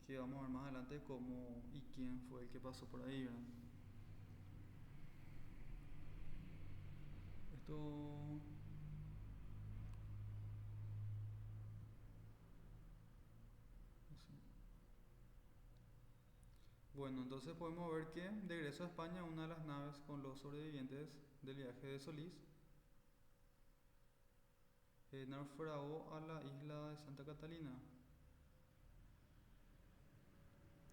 que vamos a ver más adelante cómo y quién fue el que pasó por ahí, ¿verdad? Esto... Bueno, entonces podemos ver que de regreso a España, una de las naves con los sobrevivientes del viaje de Solís naufragó a la isla de Santa Catalina.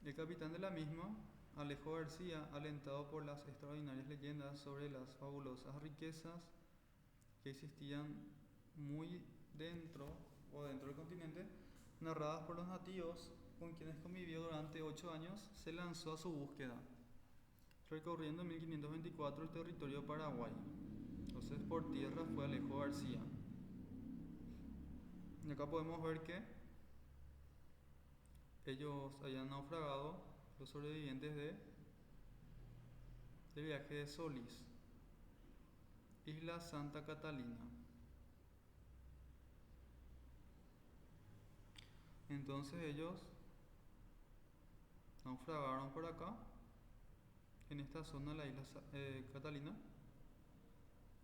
El capitán de la misma, Alejo García, alentado por las extraordinarias leyendas sobre las fabulosas riquezas que existían muy dentro del continente, narradas por los nativos con quienes convivió durante 8 años, se lanzó a su búsqueda, recorriendo en 1524 el territorio paraguayo. Entonces por tierra fue Alejo García. Y acá podemos ver que ellos habían naufragado, los sobrevivientes del viaje de Solís, Isla Santa Catalina. Entonces ellos naufragaron por acá, en esta zona de la isla Catalina.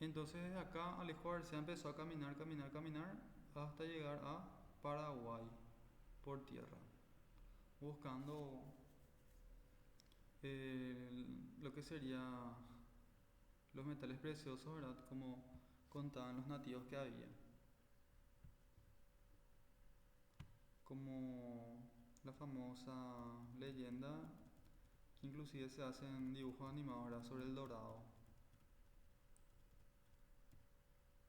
Entonces desde acá Alejo García empezó a caminar, caminar, caminar hasta llegar a Paraguay por tierra, buscando lo que sería los metales preciosos, ¿verdad? Como contaban los nativos que había. Como la famosa leyenda que inclusive se hacen dibujos animados, ¿verdad? Sobre el dorado.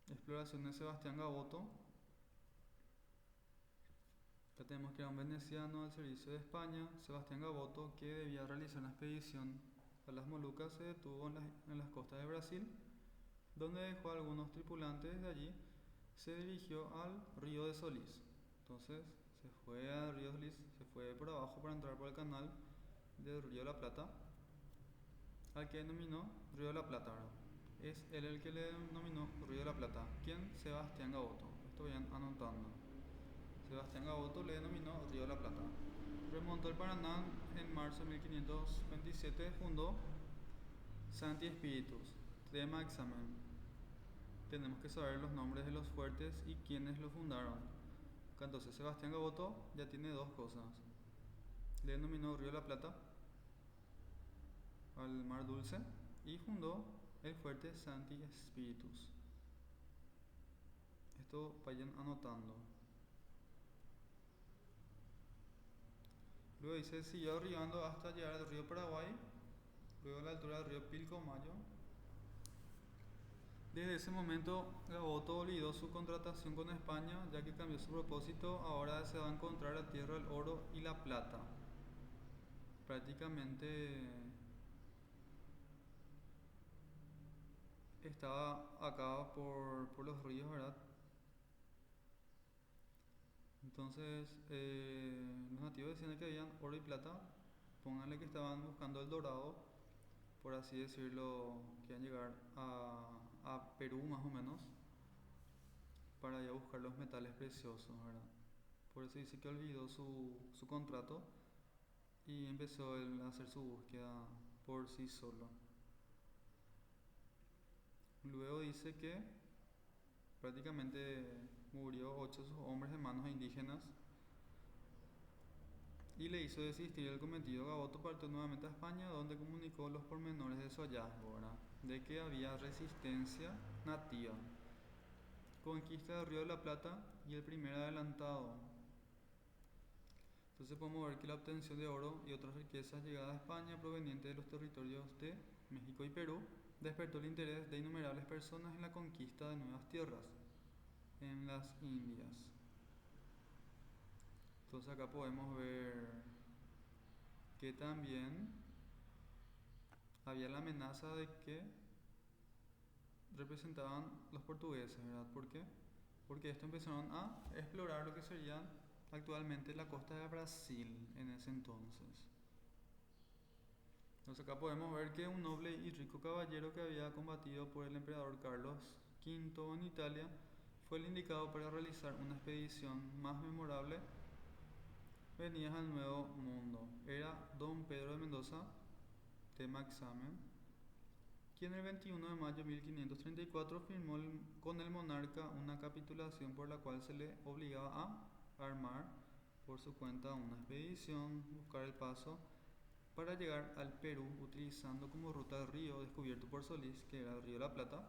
Exploración de Sebastián Gaboto. Acá tenemos que era un veneciano al servicio de España, Sebastián Gaboto, que debía realizar una expedición a las Molucas, se detuvo en las costas de Brasil, donde dejó a algunos tripulantes. De allí se dirigió al río de Solís. Entonces se fue al río de Solís, se fue por abajo para entrar por el canal del río de la Plata, al que denominó Río de la Plata, ¿verdad? Es él el que le denominó Río de la Plata. ¿Quién? Sebastián Gaboto. Esto vayan anotando. Sebastián Gaboto le denominó Río de la Plata. Remontó el Paraná en marzo de 1527, fundó Santi Espíritus. Tema examen. Tenemos que saber los nombres de los fuertes y quiénes lo fundaron. Entonces Sebastián Gaboto ya tiene dos cosas. Le denominó Río de la Plata al Mar Dulce y fundó el fuerte Santi Espíritus. Esto vayan anotando. Luego dice, siguió arribando hasta llegar al río Paraguay, luego a la altura del río Pilcomayo. Desde ese momento Gaboto olvidó su contratación con España, ya que cambió su propósito. Ahora se va a encontrar la tierra del oro y la plata. Prácticamente estaba acá por los ríos, ¿verdad? Entonces los nativos decían que habían oro y plata. Pónganle que estaban buscando el dorado, por así decirlo, que iban a llegar a Perú más o menos, para ir a buscar los metales preciosos, ¿verdad? Por eso dice que olvidó su contrato y empezó él a hacer su búsqueda por sí solo. Luego dice que prácticamente murió 8 de sus hombres en manos de indígenas y le hizo desistir el cometido. Gaboto partió nuevamente a España, donde comunicó los pormenores de su hallazgo, ¿verdad? De que había resistencia nativa, conquista del Río de la Plata y el primer adelantado. Entonces podemos ver que la obtención de oro y otras riquezas llegadas a España provenientes de los territorios de México y Perú despertó el interés de innumerables personas en la conquista de nuevas tierras en las Indias. Entonces acá podemos ver que también había la amenaza de que representaban los portugueses, ¿verdad? ¿Por qué? Porque estos empezaron a explorar lo que sería actualmente la costa de Brasil en ese entonces. Entonces acá podemos ver que un noble y rico caballero que había combatido por el emperador Carlos V en Italia fue el indicado para realizar una expedición más memorable venidas al Nuevo Mundo. Era don Pedro de Mendoza, tema examen, quien el 21 de mayo de 1534 firmó con el monarca una capitulación por la cual se le obligaba a armar por su cuenta una expedición, buscar el paso para llegar al Perú utilizando como ruta el río descubierto por Solís, que era el río de la Plata,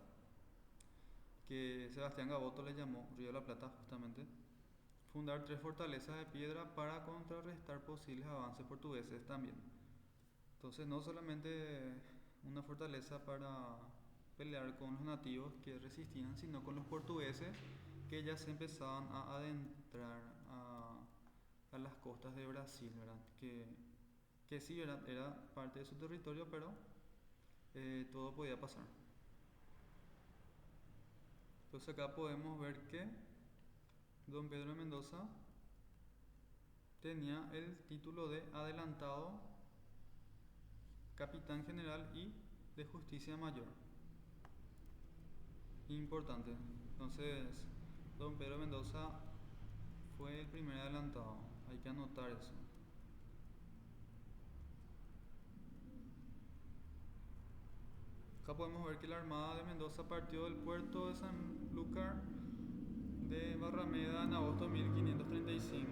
que Sebastián Gaboto le llamó Río de la Plata justamente. Fundar 3 fortalezas de piedra para contrarrestar posibles avances portugueses también. Entonces no solamente una fortaleza para pelear con los nativos que resistían, sino con los portugueses que ya se empezaban a adentrar a las costas de Brasil, ¿verdad? Que sí era parte de su territorio, pero todo podía pasar. Entonces acá podemos ver que don Pedro de Mendoza tenía el título de adelantado, capitán general y de justicia mayor. Importante. Entonces, don Pedro de Mendoza fue el primer adelantado. Hay que anotar eso. Acá podemos ver que la Armada de Mendoza partió del puerto de Sanlúcar de Barrameda en agosto de 1535.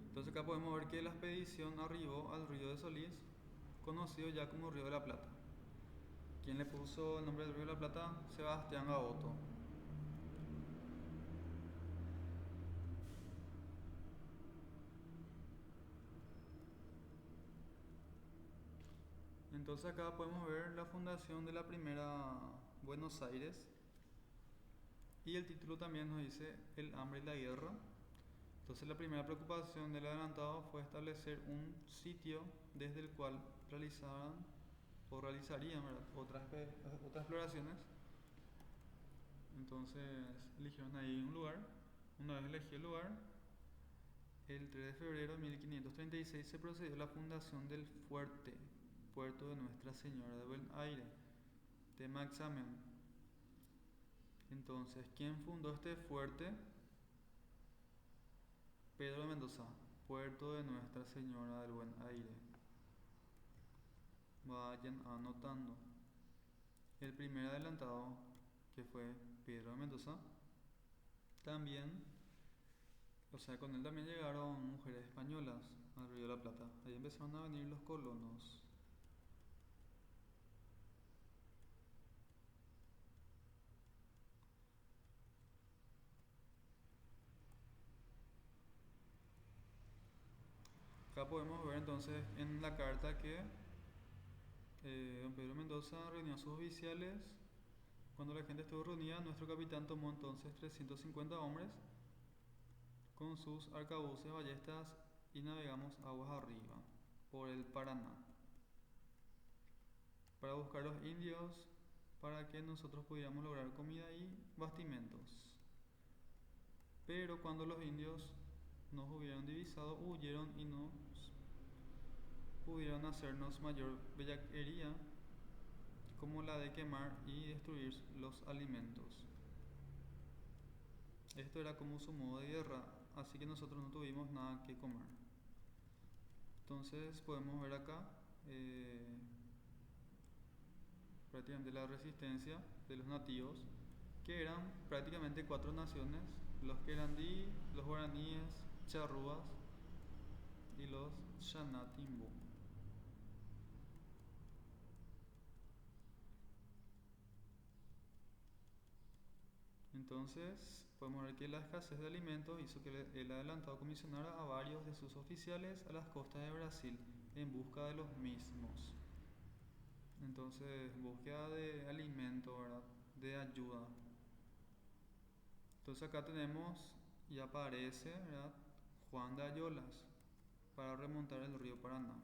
Entonces acá podemos ver que la expedición arribó al río de Solís, conocido ya como Río de la Plata. ¿Quién le puso el nombre del Río de la Plata? Sebastián Gaboto. Entonces acá podemos ver la fundación de la primera Buenos Aires y el título también nos dice el hambre y la guerra. Entonces la primera preocupación del adelantado fue establecer un sitio desde el cual realizarían, ¿verdad?, otras exploraciones. Entonces eligieron ahí un lugar. Una vez elegido el lugar, el 3 de febrero de 1536 se procedió a la fundación del fuerte puerto de Nuestra Señora de Buen Aire. Tema examen. Entonces, ¿quién fundó este fuerte? Pedro de Mendoza, puerto de Nuestra Señora del Buen Aire. Vayan anotando. El primer adelantado, que fue Pedro de Mendoza, también, o sea, con él también llegaron mujeres españolas al Río de la Plata. Ahí empezaron a venir los colonos. Acá podemos ver entonces en la carta que don Pedro Mendoza reunió a sus oficiales. Cuando la gente estuvo reunida, nuestro capitán tomó entonces 350 hombres con sus arcabuces, ballestas y navegamos aguas arriba por el Paraná para buscar los indios para que nosotros pudiéramos lograr comida y bastimentos. Pero cuando los indios nos hubieron divisado, huyeron y no pudieron hacernos mayor bellaquería como la de quemar y destruir los alimentos. Esto era como su modo de guerra, así que nosotros no tuvimos nada que comer. Entonces podemos ver acá prácticamente la resistencia de los nativos, que eran prácticamente 4 naciones: los querandí, los guaraníes, charrúas y los xanatimbú. Entonces podemos ver que la escasez de alimentos hizo que el adelantado comisionara a varios de sus oficiales a las costas de Brasil en busca de los mismos. Entonces, búsqueda de alimento, ¿verdad?, de ayuda. Entonces acá tenemos y aparece, ¿verdad?, Juan de Ayolas para remontar el río Paraná.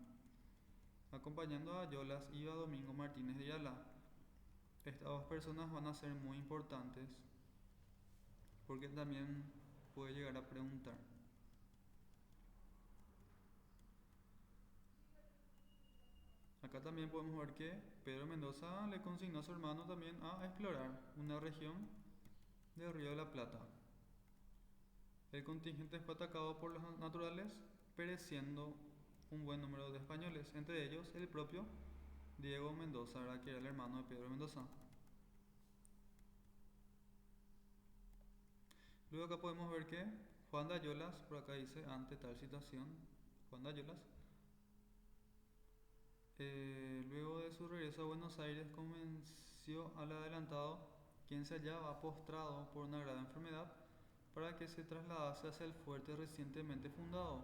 Acompañando a Ayolas iba Domingo Martínez de Ayala. Estas dos personas van a ser muy importantes porque también puede llegar a preguntar. Acá también podemos ver que Pedro Mendoza le consignó a su hermano también a explorar una región del Río de la Plata. El contingente fue atacado por los naturales, pereciendo un buen número de españoles, entre ellos el propio Diego Mendoza, que era el hermano de Pedro Mendoza. Luego acá podemos ver que Juan de Ayolas, por acá dice, ante tal situación, Juan de Ayolas, luego de su regreso a Buenos Aires, convenció al adelantado, quien se hallaba postrado por una grave enfermedad, para que se trasladase hacia el fuerte recientemente fundado.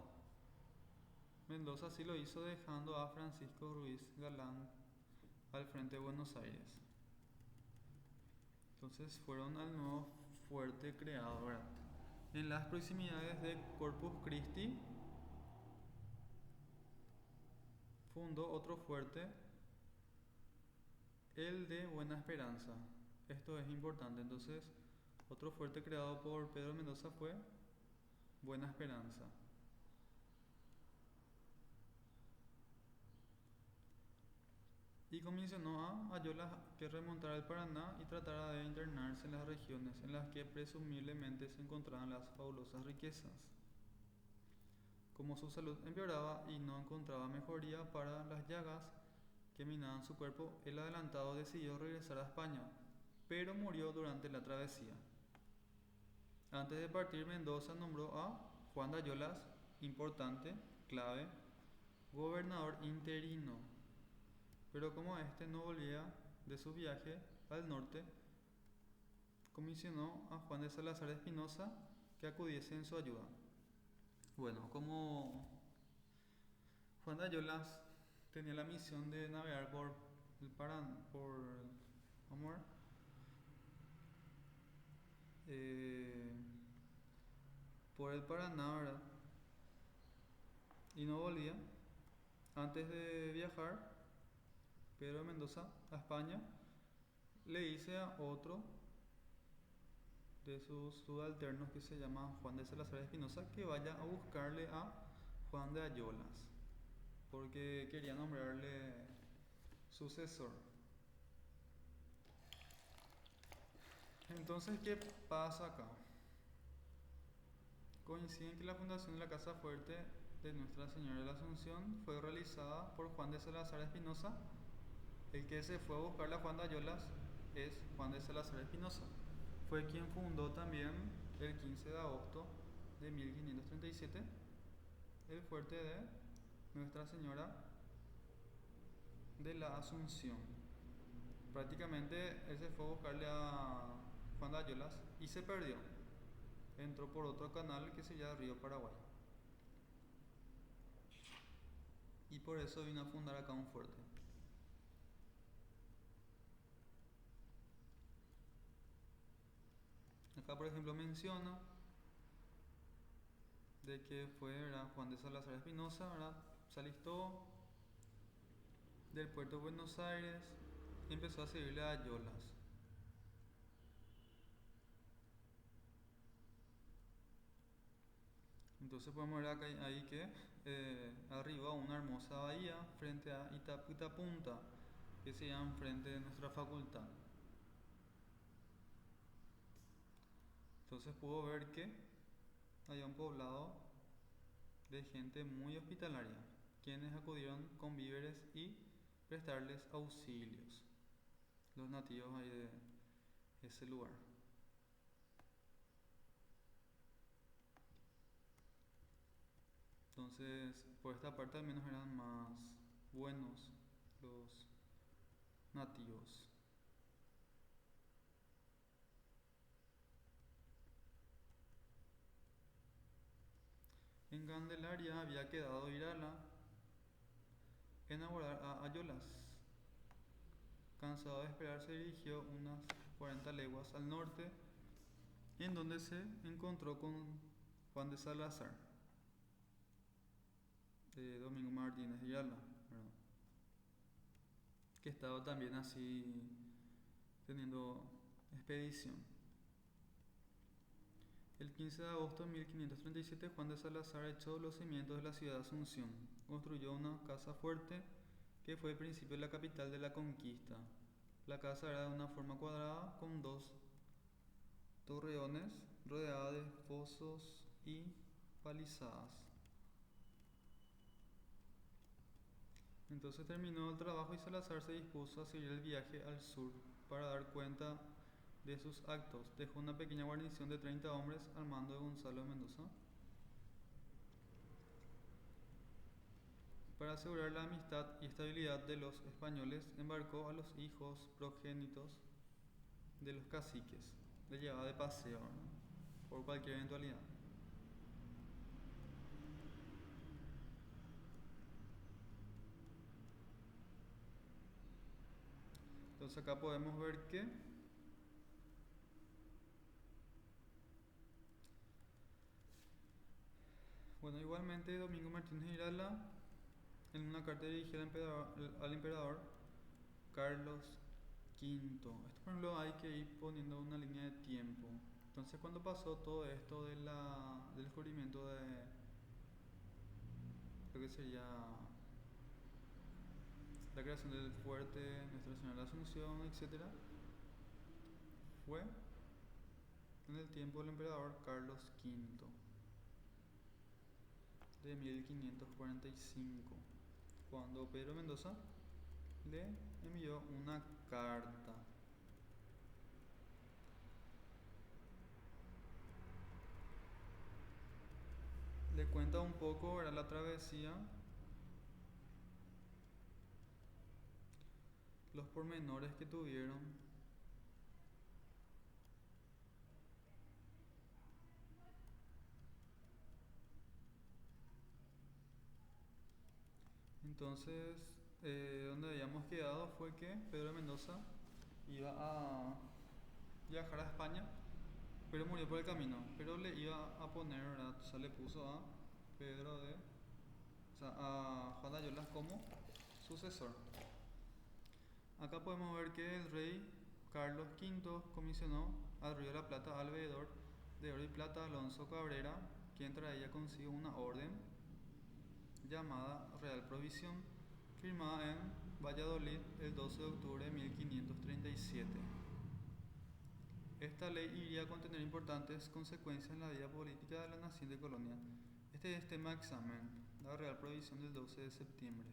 Mendoza así lo hizo, dejando a Francisco Ruiz Galán al frente de Buenos Aires. Entonces fueron al nuevo fuerte creado, ¿verdad?, en las proximidades de Corpus Christi. Fundó otro fuerte el de Buena Esperanza. Esto es importante. Entonces, otro fuerte creado por Pedro Mendoza fue Buena Esperanza. Y comisionó a Ayolas que remontara el Paraná y tratara de internarse en las regiones en las que presumiblemente se encontraban las fabulosas riquezas. Como su salud empeoraba y no encontraba mejoría para las llagas que minaban su cuerpo, el adelantado decidió regresar a España, pero murió durante la travesía. Antes de partir, Mendoza nombró a Juan de Ayolas, importante, clave, gobernador interino. Pero como este no volvía de su viaje al norte, comisionó a Juan de Salazar Espinosa que acudiese en su ayuda. Bueno, como Juan de Ayolas tenía la misión de navegar por el Paraná, por el Paraná, ¿verdad? Y no volvía. Antes de viajar, Pedro Mendoza a España le dice a otro de sus subalternos que se llama Juan de Salazar Espinosa que vaya a buscarle a Juan de Ayolas, porque quería nombrarle sucesor. Entonces, ¿qué pasa acá? Coincide que la fundación de la Casa Fuerte de Nuestra Señora de la Asunción fue realizada por Juan de Salazar Espinosa. El que se fue a buscar a Juan de Ayolas es Juan de Salazar Espinosa. Fue quien fundó también el 15 de agosto de 1537 el fuerte de Nuestra Señora de la Asunción. Prácticamente él se fue a buscarle a Juan de Ayolas y se perdió. Entró por otro canal que se llama Río Paraguay. Y por eso vino a fundar acá un fuerte. Acá, por ejemplo, menciona de que fue, ¿verdad?, Juan de Salazar Espinosa, ¿verdad?, se alistó del puerto de Buenos Aires y empezó a seguirle a Ayolas. Entonces podemos ver acá, ahí que arriba una hermosa bahía frente a Itapunta, que se llama frente de nuestra facultad. Entonces pudo ver que había un poblado de gente muy hospitalaria, quienes acudieron con víveres y prestarles auxilios, los nativos ahí de ese lugar. Entonces, por esta parte al menos eran más buenos los nativos. En Candelaria había quedado Irala enamorar a Ayolas. Cansado de esperar, se dirigió unas 40 leguas al norte, en donde se encontró con Juan de Salazar, de Domingo Martínez de Irala, ¿verdad?, que estaba también así teniendo expedición. El 15 de agosto de 1537, Juan de Salazar echó los cimientos de la ciudad de Asunción. Construyó una casa fuerte que fue el principio de la capital de la conquista. La casa era de una forma cuadrada con dos torreones rodeada de fosos y palizadas. Entonces terminó el trabajo y Salazar se dispuso a seguir el viaje al sur para dar cuenta de sus actos. Dejó una pequeña guarnición de 30 hombres al mando de Gonzalo de Mendoza. Para asegurar la amistad y estabilidad de los españoles, embarcó a los hijos progénitos de los caciques. Les llevaba de paseo, ¿no?, por cualquier eventualidad. Entonces acá podemos ver que bueno, igualmente Domingo Martínez Irala, en una carta dirigida al emperador Carlos Quinto, esto por ejemplo hay que ir poniendo una línea de tiempo. Entonces cuando pasó todo esto del descubrimiento de lo que sería la creación del fuerte, Nuestra Señora de la Asunción, etcétera, fue en el tiempo del emperador Carlos V de 1545, cuando Pedro Mendoza le envió una carta. Le cuenta un poco, era la travesía, los pormenores que tuvieron. Entonces, donde habíamos quedado fue que Pedro de Mendoza iba a viajar a España, pero murió por el camino. Pero le iba a poner, ¿verdad? O sea, le puso a Pedro de, o sea, a Juan de Ayolas como sucesor. Acá podemos ver que el rey Carlos V comisionó al Río de la Plata al veedor de oro y plata Alonso Cabrera, quien traía consigo una orden llamada Real Provisión, firmada en Valladolid el 12 de octubre de 1537. Esta ley iría a contener importantes consecuencias en la vida política de la naciente colonia. Este es tema de examen, la Real Provisión del 12 de septiembre.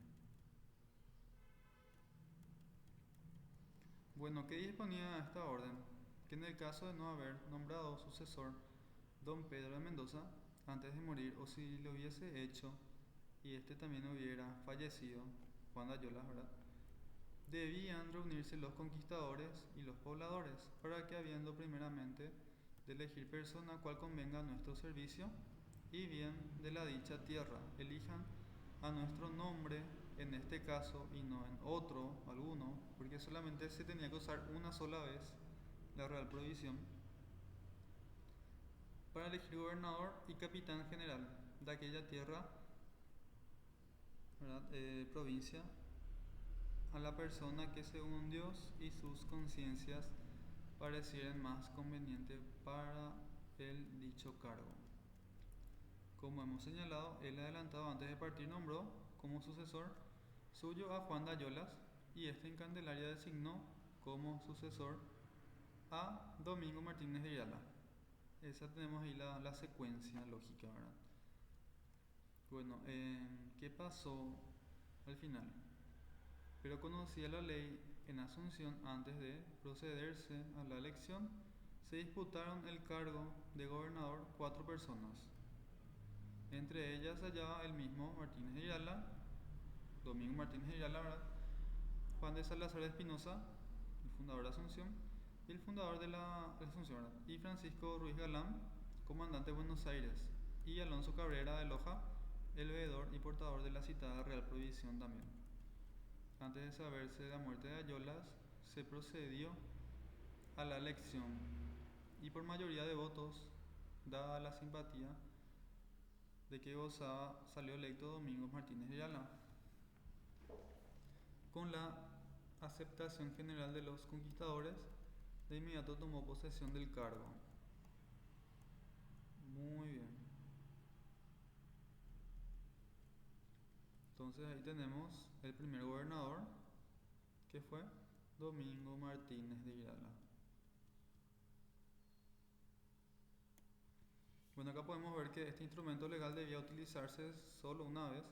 Bueno, ¿qué disponía esta orden? Que en el caso de no haber nombrado sucesor don Pedro de Mendoza antes de morir, o si lo hubiese hecho y este también hubiera fallecido, Juan de Ayolas, ¿verdad? Debían reunirse los conquistadores y los pobladores, para que habiendo primeramente de elegir persona cual convenga a nuestro servicio y bien de la dicha tierra, elijan a nuestro nombre en este caso y no en otro alguno, porque solamente se tenía que usar una sola vez la Real Provisión, para elegir gobernador y capitán general de aquella tierra, ¿verdad? Provincia, a la persona que según Dios y sus conciencias parecieren más conveniente para el dicho cargo. Como hemos señalado, el adelantado antes de partir nombró como sucesor suyo a Juan de Ayolas, y este en Candelaria designó como sucesor a Domingo Martínez de Ayala. Esa tenemos ahí la secuencia lógica, ¿verdad? Bueno, ¿qué pasó al final? Pero conocía la ley en Asunción antes de procederse a la elección, se disputaron el cargo de gobernador 4 personas. Entre ellas se hallaba el mismo Martínez de Ayala, Domingo Martínez de Ayala, ¿verdad? Juan de Salazar de Espinosa, el fundador de Asunción, y el fundador de la Asunción, ¿verdad? Y Francisco Ruiz Galán, comandante de Buenos Aires, y Alonso Cabrera de Loja, el veedor y portador de la citada Real Provisión también. Antes de saberse de la muerte de Ayolas, se procedió a la elección y por mayoría de votos, dada la simpatía de que gozaba, salió electo Domingo Martínez de Ayala, con la aceptación general de los conquistadores. De inmediato tomó posesión del cargo. Muy bien. Entonces ahí tenemos el primer gobernador, que fue Domingo Martínez de Ayala. Bueno, acá podemos ver que este instrumento legal debía utilizarse solo una vez.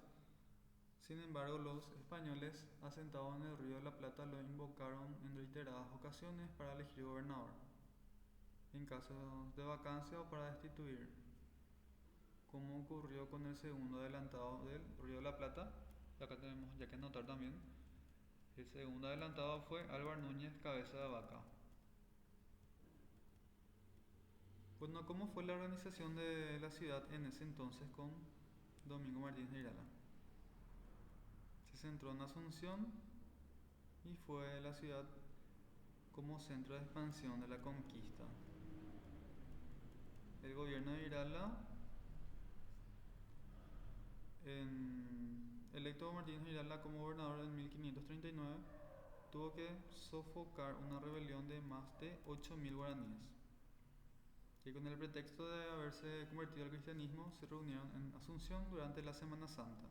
Sin embargo, los españoles asentados en el Río de la Plata lo invocaron en reiteradas ocasiones para elegir gobernador, en caso de vacancia o para destituir, como ocurrió con el segundo adelantado del Río de la Plata. Acá tenemos ya que anotar también, el segundo adelantado fue Álvar Núñez Cabeza de Vaca. Bueno, ¿cómo fue la organización de la ciudad en ese entonces con Domingo Martínez de Ayala? Se centró en Asunción y fue la ciudad como centro de expansión de la conquista. El gobierno de Ayala, electo Martínez de Ayala como gobernador en 1539, tuvo que sofocar una rebelión de más de 8.000 guaraníes, que con el pretexto de haberse convertido al cristianismo se reunieron en Asunción durante la Semana Santa.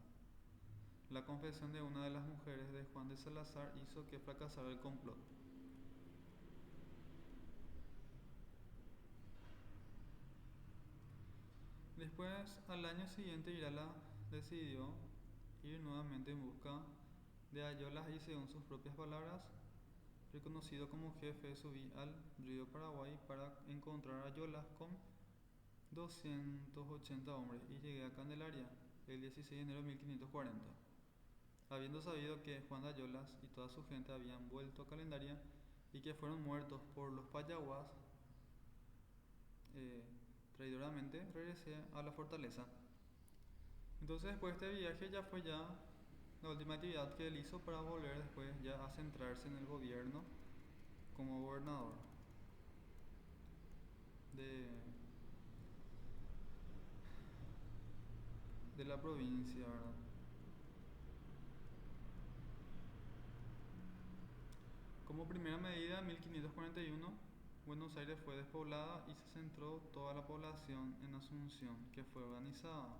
La confesión de una de las mujeres de Juan de Salazar hizo que fracasara el complot. Después, al año siguiente, Irala decidió ir nuevamente en busca de Ayolas y, según sus propias palabras, reconocido como jefe, subí al río Paraguay para encontrar a Ayolas con 280 hombres y llegué a Candelaria el 16 de enero de 1540. Habiendo sabido que Juan de Ayolas y toda su gente habían vuelto a Candelaria y que fueron muertos por los payaguás, traidoramente regresé a la fortaleza. Entonces, después de este viaje ya fue ya la última actividad que él hizo para volver después ya a centrarse en el gobierno como gobernador de, de la provincia, ¿verdad? Como primera medida, en 1541, Buenos Aires fue despoblada y se centró toda la población en Asunción, que fue organizada.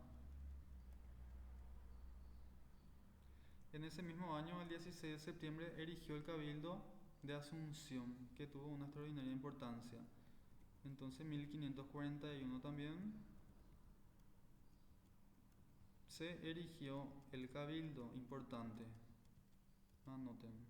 En ese mismo año, el 16 de septiembre, erigió el Cabildo de Asunción, que tuvo una extraordinaria importancia. Entonces, en 1541 también se erigió el Cabildo, importante. Anoten.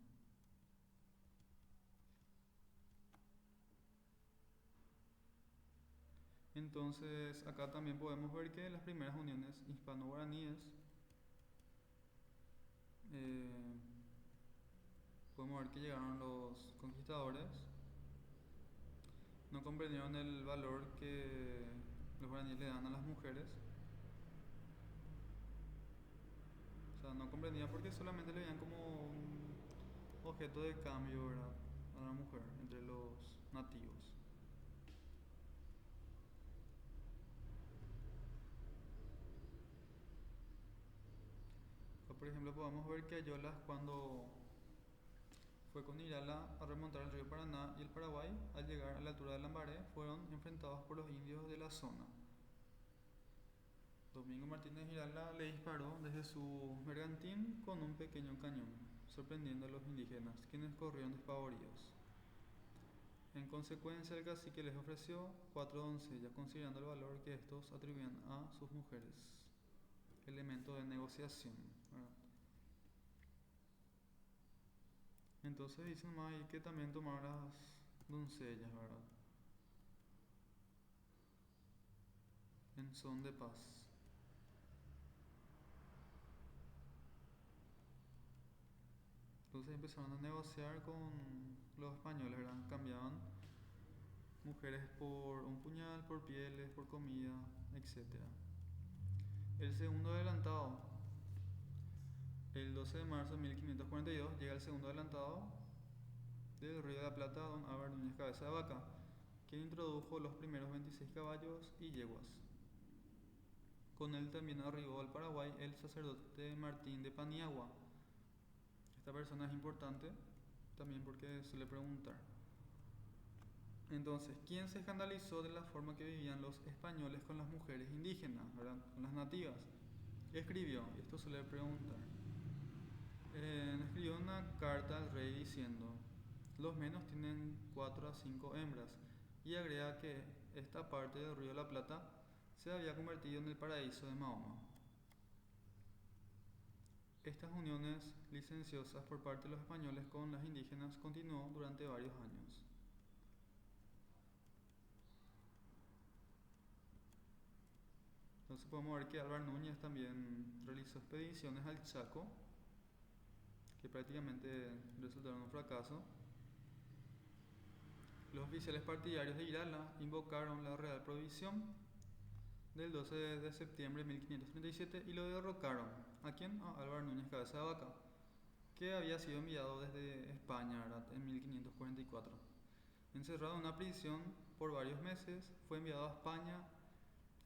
Entonces, acá también podemos ver que las primeras uniones hispano-guaraníes podemos ver que llegaron los conquistadores, no comprendieron el valor que los guaraníes le dan a las mujeres. O sea, no comprendían porque solamente le veían como un objeto de cambio, ¿verdad?, a la mujer entre los nativos. Acá, por ejemplo, podemos ver que Ayolas, cuando fue con Irala a remontar el río Paraná y el Paraguay, al llegar a la altura de Lambaré, fueron enfrentados por los indios de la zona. Domingo Martínez Irala le disparó desde su bergantín con un pequeño cañón, sorprendiendo a los indígenas, quienes corrieron despavoridos. En consecuencia, el cacique les ofreció 4 doncellas, considerando el valor que estos atribuían a sus mujeres, elemento de negociación, ¿verdad? Entonces dicen más ahí que también tomaron las doncellas, ¿verdad?, en son de paz. Entonces empezaron a negociar con los españoles, ¿verdad? Cambiaban mujeres por un puñal, por pieles, por comida, etc. El segundo adelantado, el 12 de marzo de 1542, llega el segundo adelantado del Río de la Plata, don Álvar Núñez Cabeza de Vaca, quien introdujo los primeros 26 caballos y yeguas. Con él también arribó al Paraguay el sacerdote Martín de Paniagua. Esta persona es importante también porque suele preguntar. Entonces, ¿quién se escandalizó de la forma que vivían los españoles con las mujeres indígenas, ¿verdad?, con las nativas? Escribió, y esto suele preguntar, escribió una carta al rey diciendo: los menos tienen 4 a 5 hembras, y agrega que esta parte del río de la Plata se había convertido en el paraíso de Mahoma. Estas uniones licenciosas por parte de los españoles con las indígenas continuó durante varios años. Entonces podemos ver que Álvar Núñez también realizó expediciones al Chaco, que prácticamente resultaron un fracaso. Los oficiales partidarios de Irala invocaron la Real Prohibición del 12 de septiembre de 1537 y lo derrocaron. ¿A quién? A Álvar Núñez Cabeza de Vaca, que había sido enviado desde España, ¿verdad?, en 1544. Encerrado en una prisión por varios meses, fue enviado a España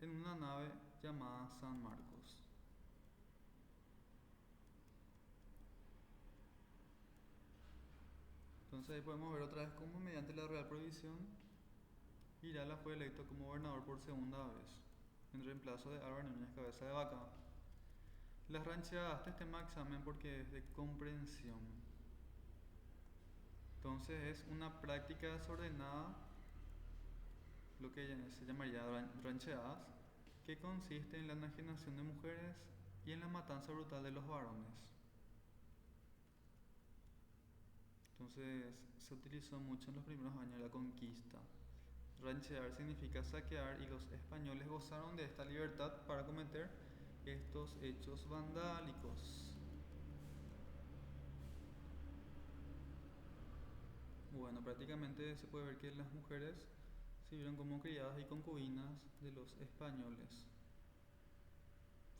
en una nave llamada San Marcos. Entonces ahí podemos ver otra vez cómo mediante la Real Prohibición Irala fue electo como gobernador por segunda vez, en reemplazo de Álvaro Núñez Cabeza de Vaca. Las rancheadas, este es tema de examen porque es de comprensión. Entonces es una práctica desordenada, lo que se llamaría rancheadas, que consiste en la enajenación de mujeres y en la matanza brutal de los varones. Entonces se utilizó mucho en los primeros años de la conquista. Ranchear significa saquear y los españoles gozaron de esta libertad para cometer estos hechos vandálicos. Bueno, prácticamente se puede ver que las mujeres se vieron como criadas y concubinas de los españoles.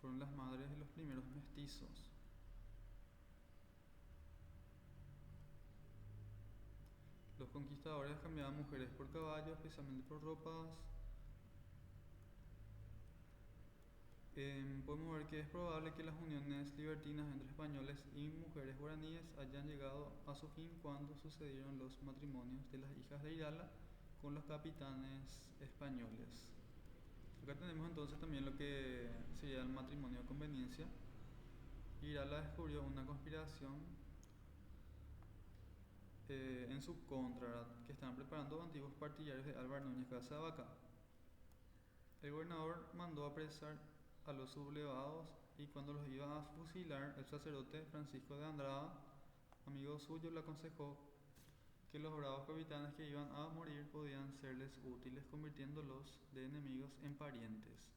Fueron las madres de los primeros mestizos. Los conquistadores cambiaban mujeres por caballos, especialmente por ropas. Podemos ver que es probable que las uniones libertinas entre españoles y mujeres guaraníes hayan llegado a su fin cuando sucedieron los matrimonios de las hijas de Irala con los capitanes españoles. Acá tenemos entonces también lo que sería el matrimonio de conveniencia. Irala descubrió una conspiración en su contra, ¿verdad?, que estaban preparando antiguos partidarios de Álvaro Núñez Cabeza de Vaca. El gobernador mandó apresar a los sublevados y cuando los iba a fusilar, el sacerdote Francisco de Andrada, amigo suyo, le aconsejó que los bravos capitanes que iban a morir podían serles útiles convirtiéndolos de enemigos en parientes.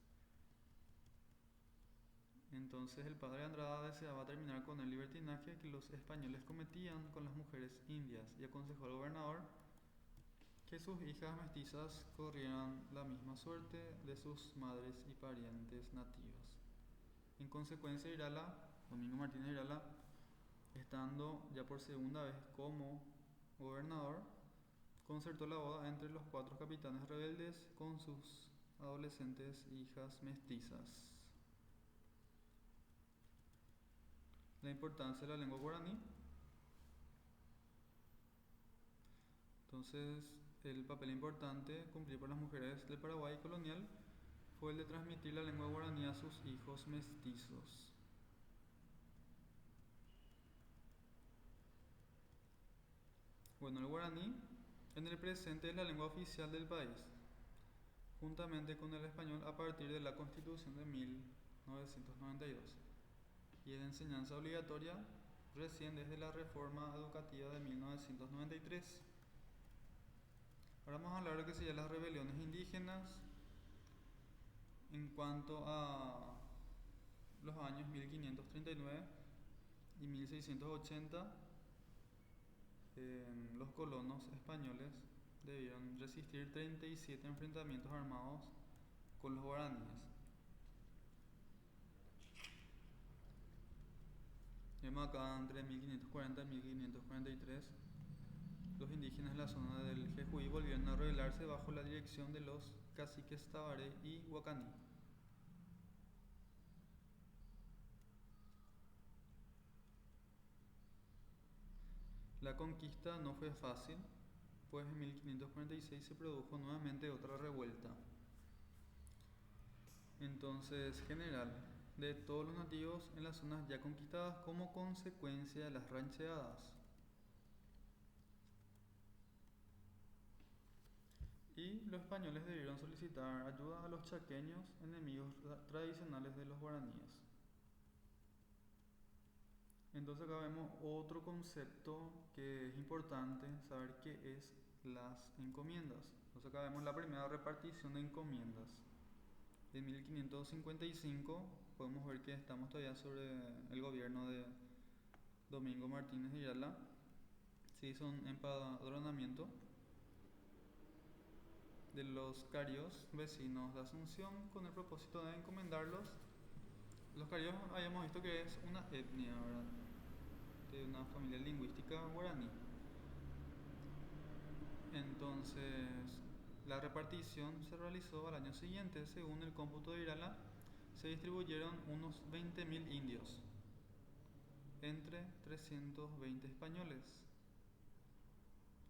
Entonces el padre Andrada deseaba terminar con el libertinaje que los españoles cometían con las mujeres indias y aconsejó al gobernador que sus hijas mestizas corrieran la misma suerte de sus madres y parientes nativas. En consecuencia, Irala, Domingo Martínez Irala, estando ya por segunda vez como gobernador, concertó la boda entre los 4 capitanes rebeldes con sus adolescentes hijas mestizas. La importancia de la lengua guaraní. Entonces, el papel importante cumplido por las mujeres del Paraguay colonial fue el de transmitir la lengua guaraní a sus hijos mestizos. Bueno, el guaraní en el presente es la lengua oficial del país, juntamente con el español a partir de la Constitución de 1992 y es de enseñanza obligatoria recién desde la reforma educativa de 1993. Ahora vamos a hablar de lo que serían las rebeliones indígenas en cuanto a los años 1539 y 1680. Los colonos españoles debieron resistir 37 enfrentamientos armados con los guaraníes. Vemos acá entre 1540 y 1543 los indígenas de la zona del Jejuí volvieron a rebelarse bajo la dirección de los caciques Tabaré y Huacaní. La conquista no fue fácil, pues en 1546 se produjo nuevamente otra revuelta. Entonces, general de todos los nativos en las zonas ya conquistadas como consecuencia de las rancheadas. Y los españoles debieron solicitar ayuda a los chaqueños, enemigos tradicionales de los guaraníes. Entonces acá vemos otro concepto que es importante saber qué es las encomiendas. Entonces acá vemos la primera repartición de encomiendas. En 1555 podemos ver que estamos todavía sobre el gobierno de Domingo Martínez Irala. Se hizo un empadronamiento de los carios vecinos de Asunción con el propósito de encomendarlos. Los carios habíamos visto que es una etnia, ¿verdad?, de una familia lingüística guaraní. Entonces, la repartición se realizó al año siguiente. Según el cómputo de Irala, se distribuyeron unos 20.000 indios entre 320 españoles.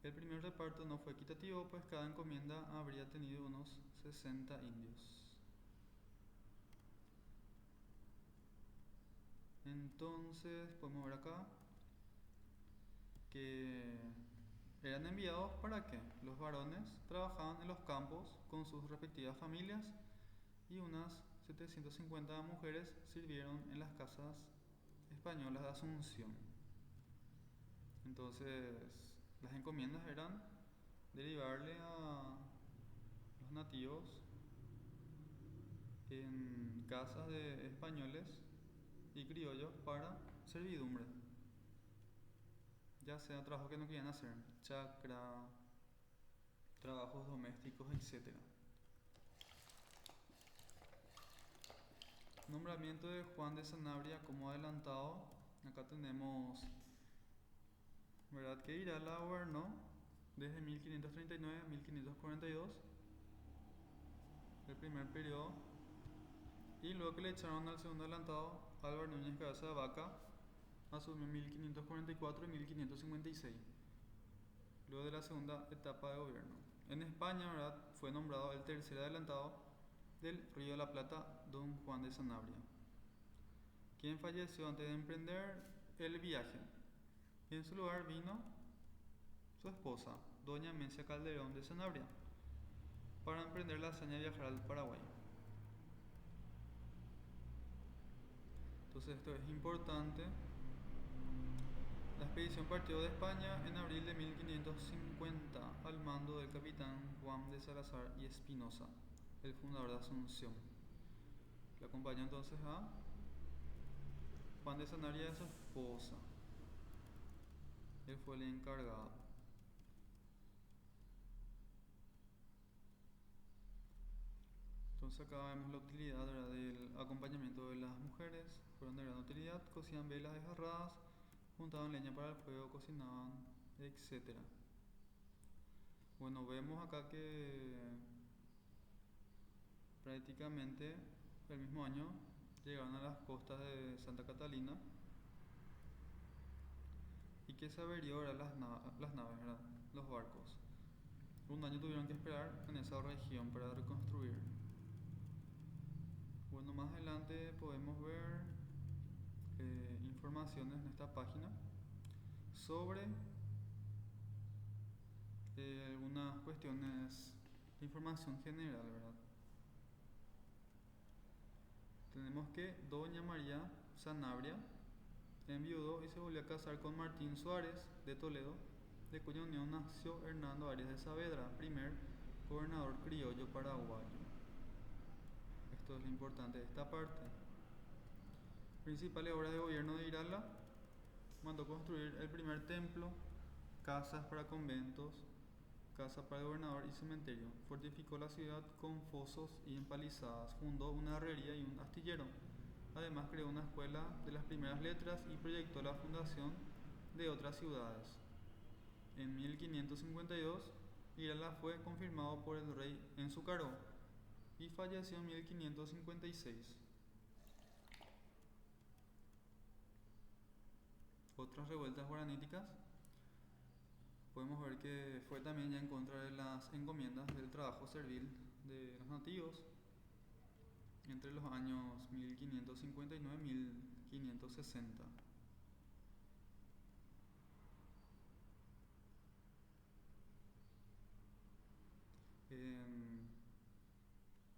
El primer reparto no fue equitativo, pues cada encomienda habría tenido unos 60 indios. Entonces podemos ver acá que eran enviados para que los varones trabajaban en los campos con sus respectivas familias y unas 750 mujeres sirvieron en las casas españolas de Asunción. Entonces las encomiendas eran derivarle a los nativos en casas de españoles y criollos para servidumbre, ya sea trabajo que no querían hacer, chacra, trabajos domésticos, etc. Nombramiento de Juan de Sanabria como adelantado. Acá tenemos, ¿verdad?, que Irala gobernó desde 1539 a 1542, el primer periodo, y luego que le echaron al segundo adelantado, Álvaro Núñez Cabeza de Vaca, asumió en 1544 y 1556, luego de la segunda etapa de gobierno. En España, ¿verdad?, fue nombrado el tercer adelantado del Río de la Plata, don Juan de Sanabria, quien falleció antes de emprender el viaje. En su lugar vino su esposa, doña Mencia Calderón de Sanabria, para emprender la hazaña de viajar al Paraguay. Entonces esto es importante. La expedición partió de España en abril de 1550 al mando del capitán Juan de Salazar y Espinosa, el fundador de Asunción. Le acompañó entonces a Juan de Sanabria y a su esposa. Él fue el encargado. Entonces acá vemos la utilidad, ¿verdad?, del acompañamiento de las mujeres. Fueron de gran utilidad, cosían velas desgarradas, juntaban leña para el fuego, cocinaban, etc. Bueno, vemos acá que prácticamente el mismo año llegaron a las costas de Santa Catalina y que se averió las naves, ¿verdad?, los barcos. Un año tuvieron que esperar en esa región para reconstruir. Bueno, más adelante podemos ver informaciones en esta página sobre algunas cuestiones de información general, ¿verdad? Tenemos que doña María Sanabria enviudó y se volvió a casar con Martín Suárez de Toledo, de cuya unión nació Hernando Arias de Saavedra, primer gobernador criollo paraguayo. Esto es lo importante de esta parte. Principales obras de gobierno de Irala: mandó construir el primer templo, casas para conventos, casa para el gobernador y cementerio. Fortificó la ciudad con fosos y empalizadas. Fundó una herrería y un astillero. Además creó una escuela de las primeras letras y proyectó la fundación de otras ciudades. En 1552, Irala fue confirmado por el rey Enzucaró y falleció en 1556. Otras revueltas guaraníticas, podemos ver que fue también ya en contra de las encomiendas del trabajo servil de los nativos entre los años 1559 y 1560.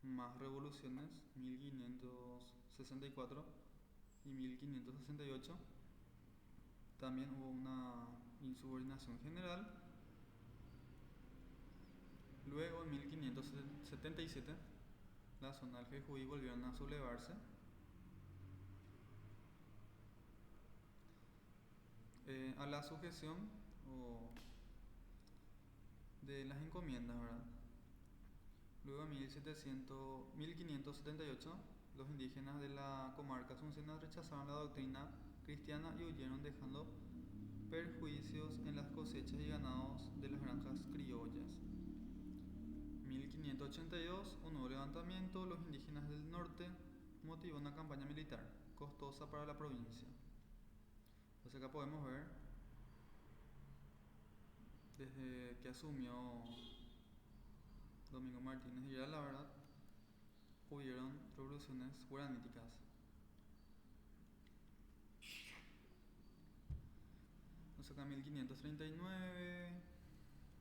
Más revoluciones, 1564 y 1568. También hubo una insubordinación general. Luego, en 1577, la zona del Jujuy volvieron a sublevarse. A la sujeción de las encomiendas, ¿verdad? Luego, en 1578, los indígenas de la comarca asunciana rechazaron la doctrina cristiana y huyeron, dejando perjuicios en las cosechas y ganados de las granjas criollas. 1582, un nuevo levantamiento. Los indígenas del norte motivó una campaña militar costosa para la provincia. Entonces acá podemos ver desde que asumió Domingo Martínez y era la verdad, hubieron revoluciones guaraníticas. Nos saca 1539,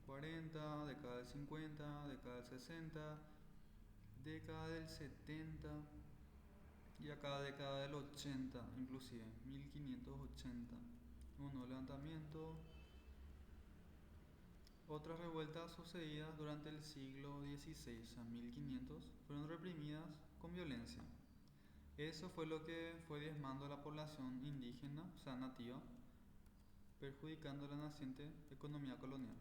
40, década del 50, década del 60, década del 70 y acá década del 80, inclusive 1580. Un nuevo levantamiento. Otras revueltas sucedidas durante el siglo XVI a 1500 fueron reprimidas con violencia. Eso fue lo que fue diezmando a la población indígena, o sea, nativa, perjudicando la naciente economía colonial.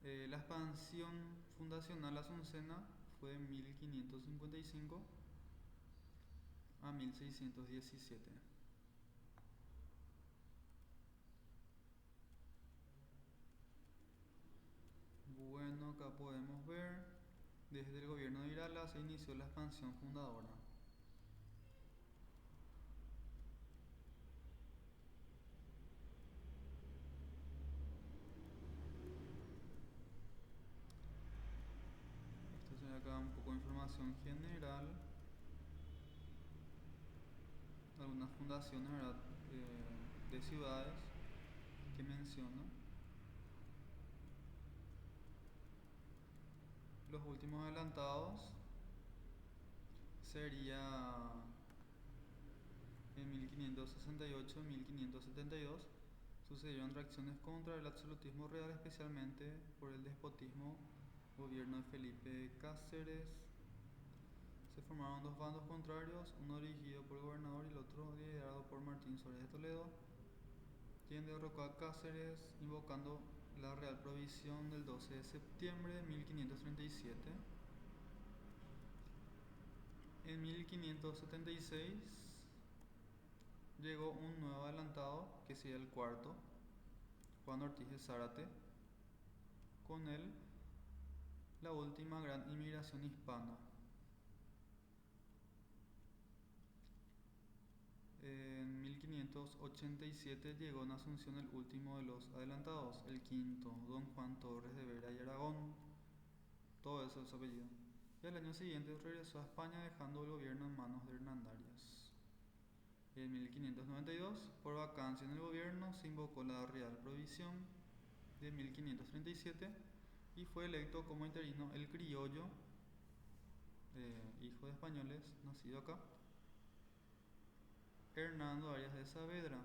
La expansión fundacional asuncena fue de 1555 a 1617. Bueno, acá podemos ver, desde el gobierno de Irala se inició la expansión fundadora. Esto sería acá un poco de información general. Algunas fundaciones, ¿verdad? De ciudades que menciona. Los últimos adelantados sería en 1568 y 1572. Sucedieron reacciones contra el absolutismo real, especialmente por el despotismo gobierno de Felipe Cáceres. Se formaron dos bandos contrarios, uno dirigido por el gobernador y el otro liderado por Martín Suárez de Toledo, quien derrocó a Cáceres invocando la Real Provisión del 12 de septiembre de 1537. En 1576 llegó un nuevo adelantado, que sería el cuarto, Juan Ortiz de Zárate. Con él, la última gran inmigración hispana. En 1587 llegó en Asunción el último de los adelantados, el quinto, don Juan Torres de Vera y Aragón. Todo eso es su apellido. Y al año siguiente regresó a España dejando el gobierno en manos de Hernandarias. En 1592, por vacancia en el gobierno, se invocó la Real Provisión de 1537 y fue electo como interino el criollo, hijo de españoles, nacido acá, Hernando Arias de Saavedra,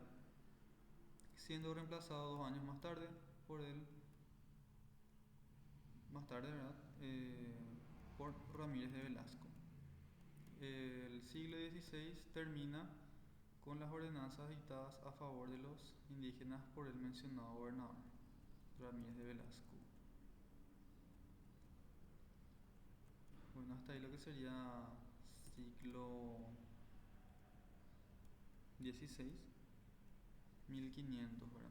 siendo reemplazado 2 años más tarde por él, ¿verdad? Por Ramírez de Velasco. El siglo XVI termina con las ordenanzas dictadas a favor de los indígenas por el mencionado gobernador, Ramírez de Velasco. Bueno, hasta ahí lo que sería siglo XVI, 1500, ¿verdad?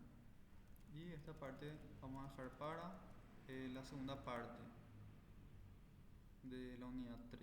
Y esta parte vamos a dejar para la segunda parte de la unidad 3.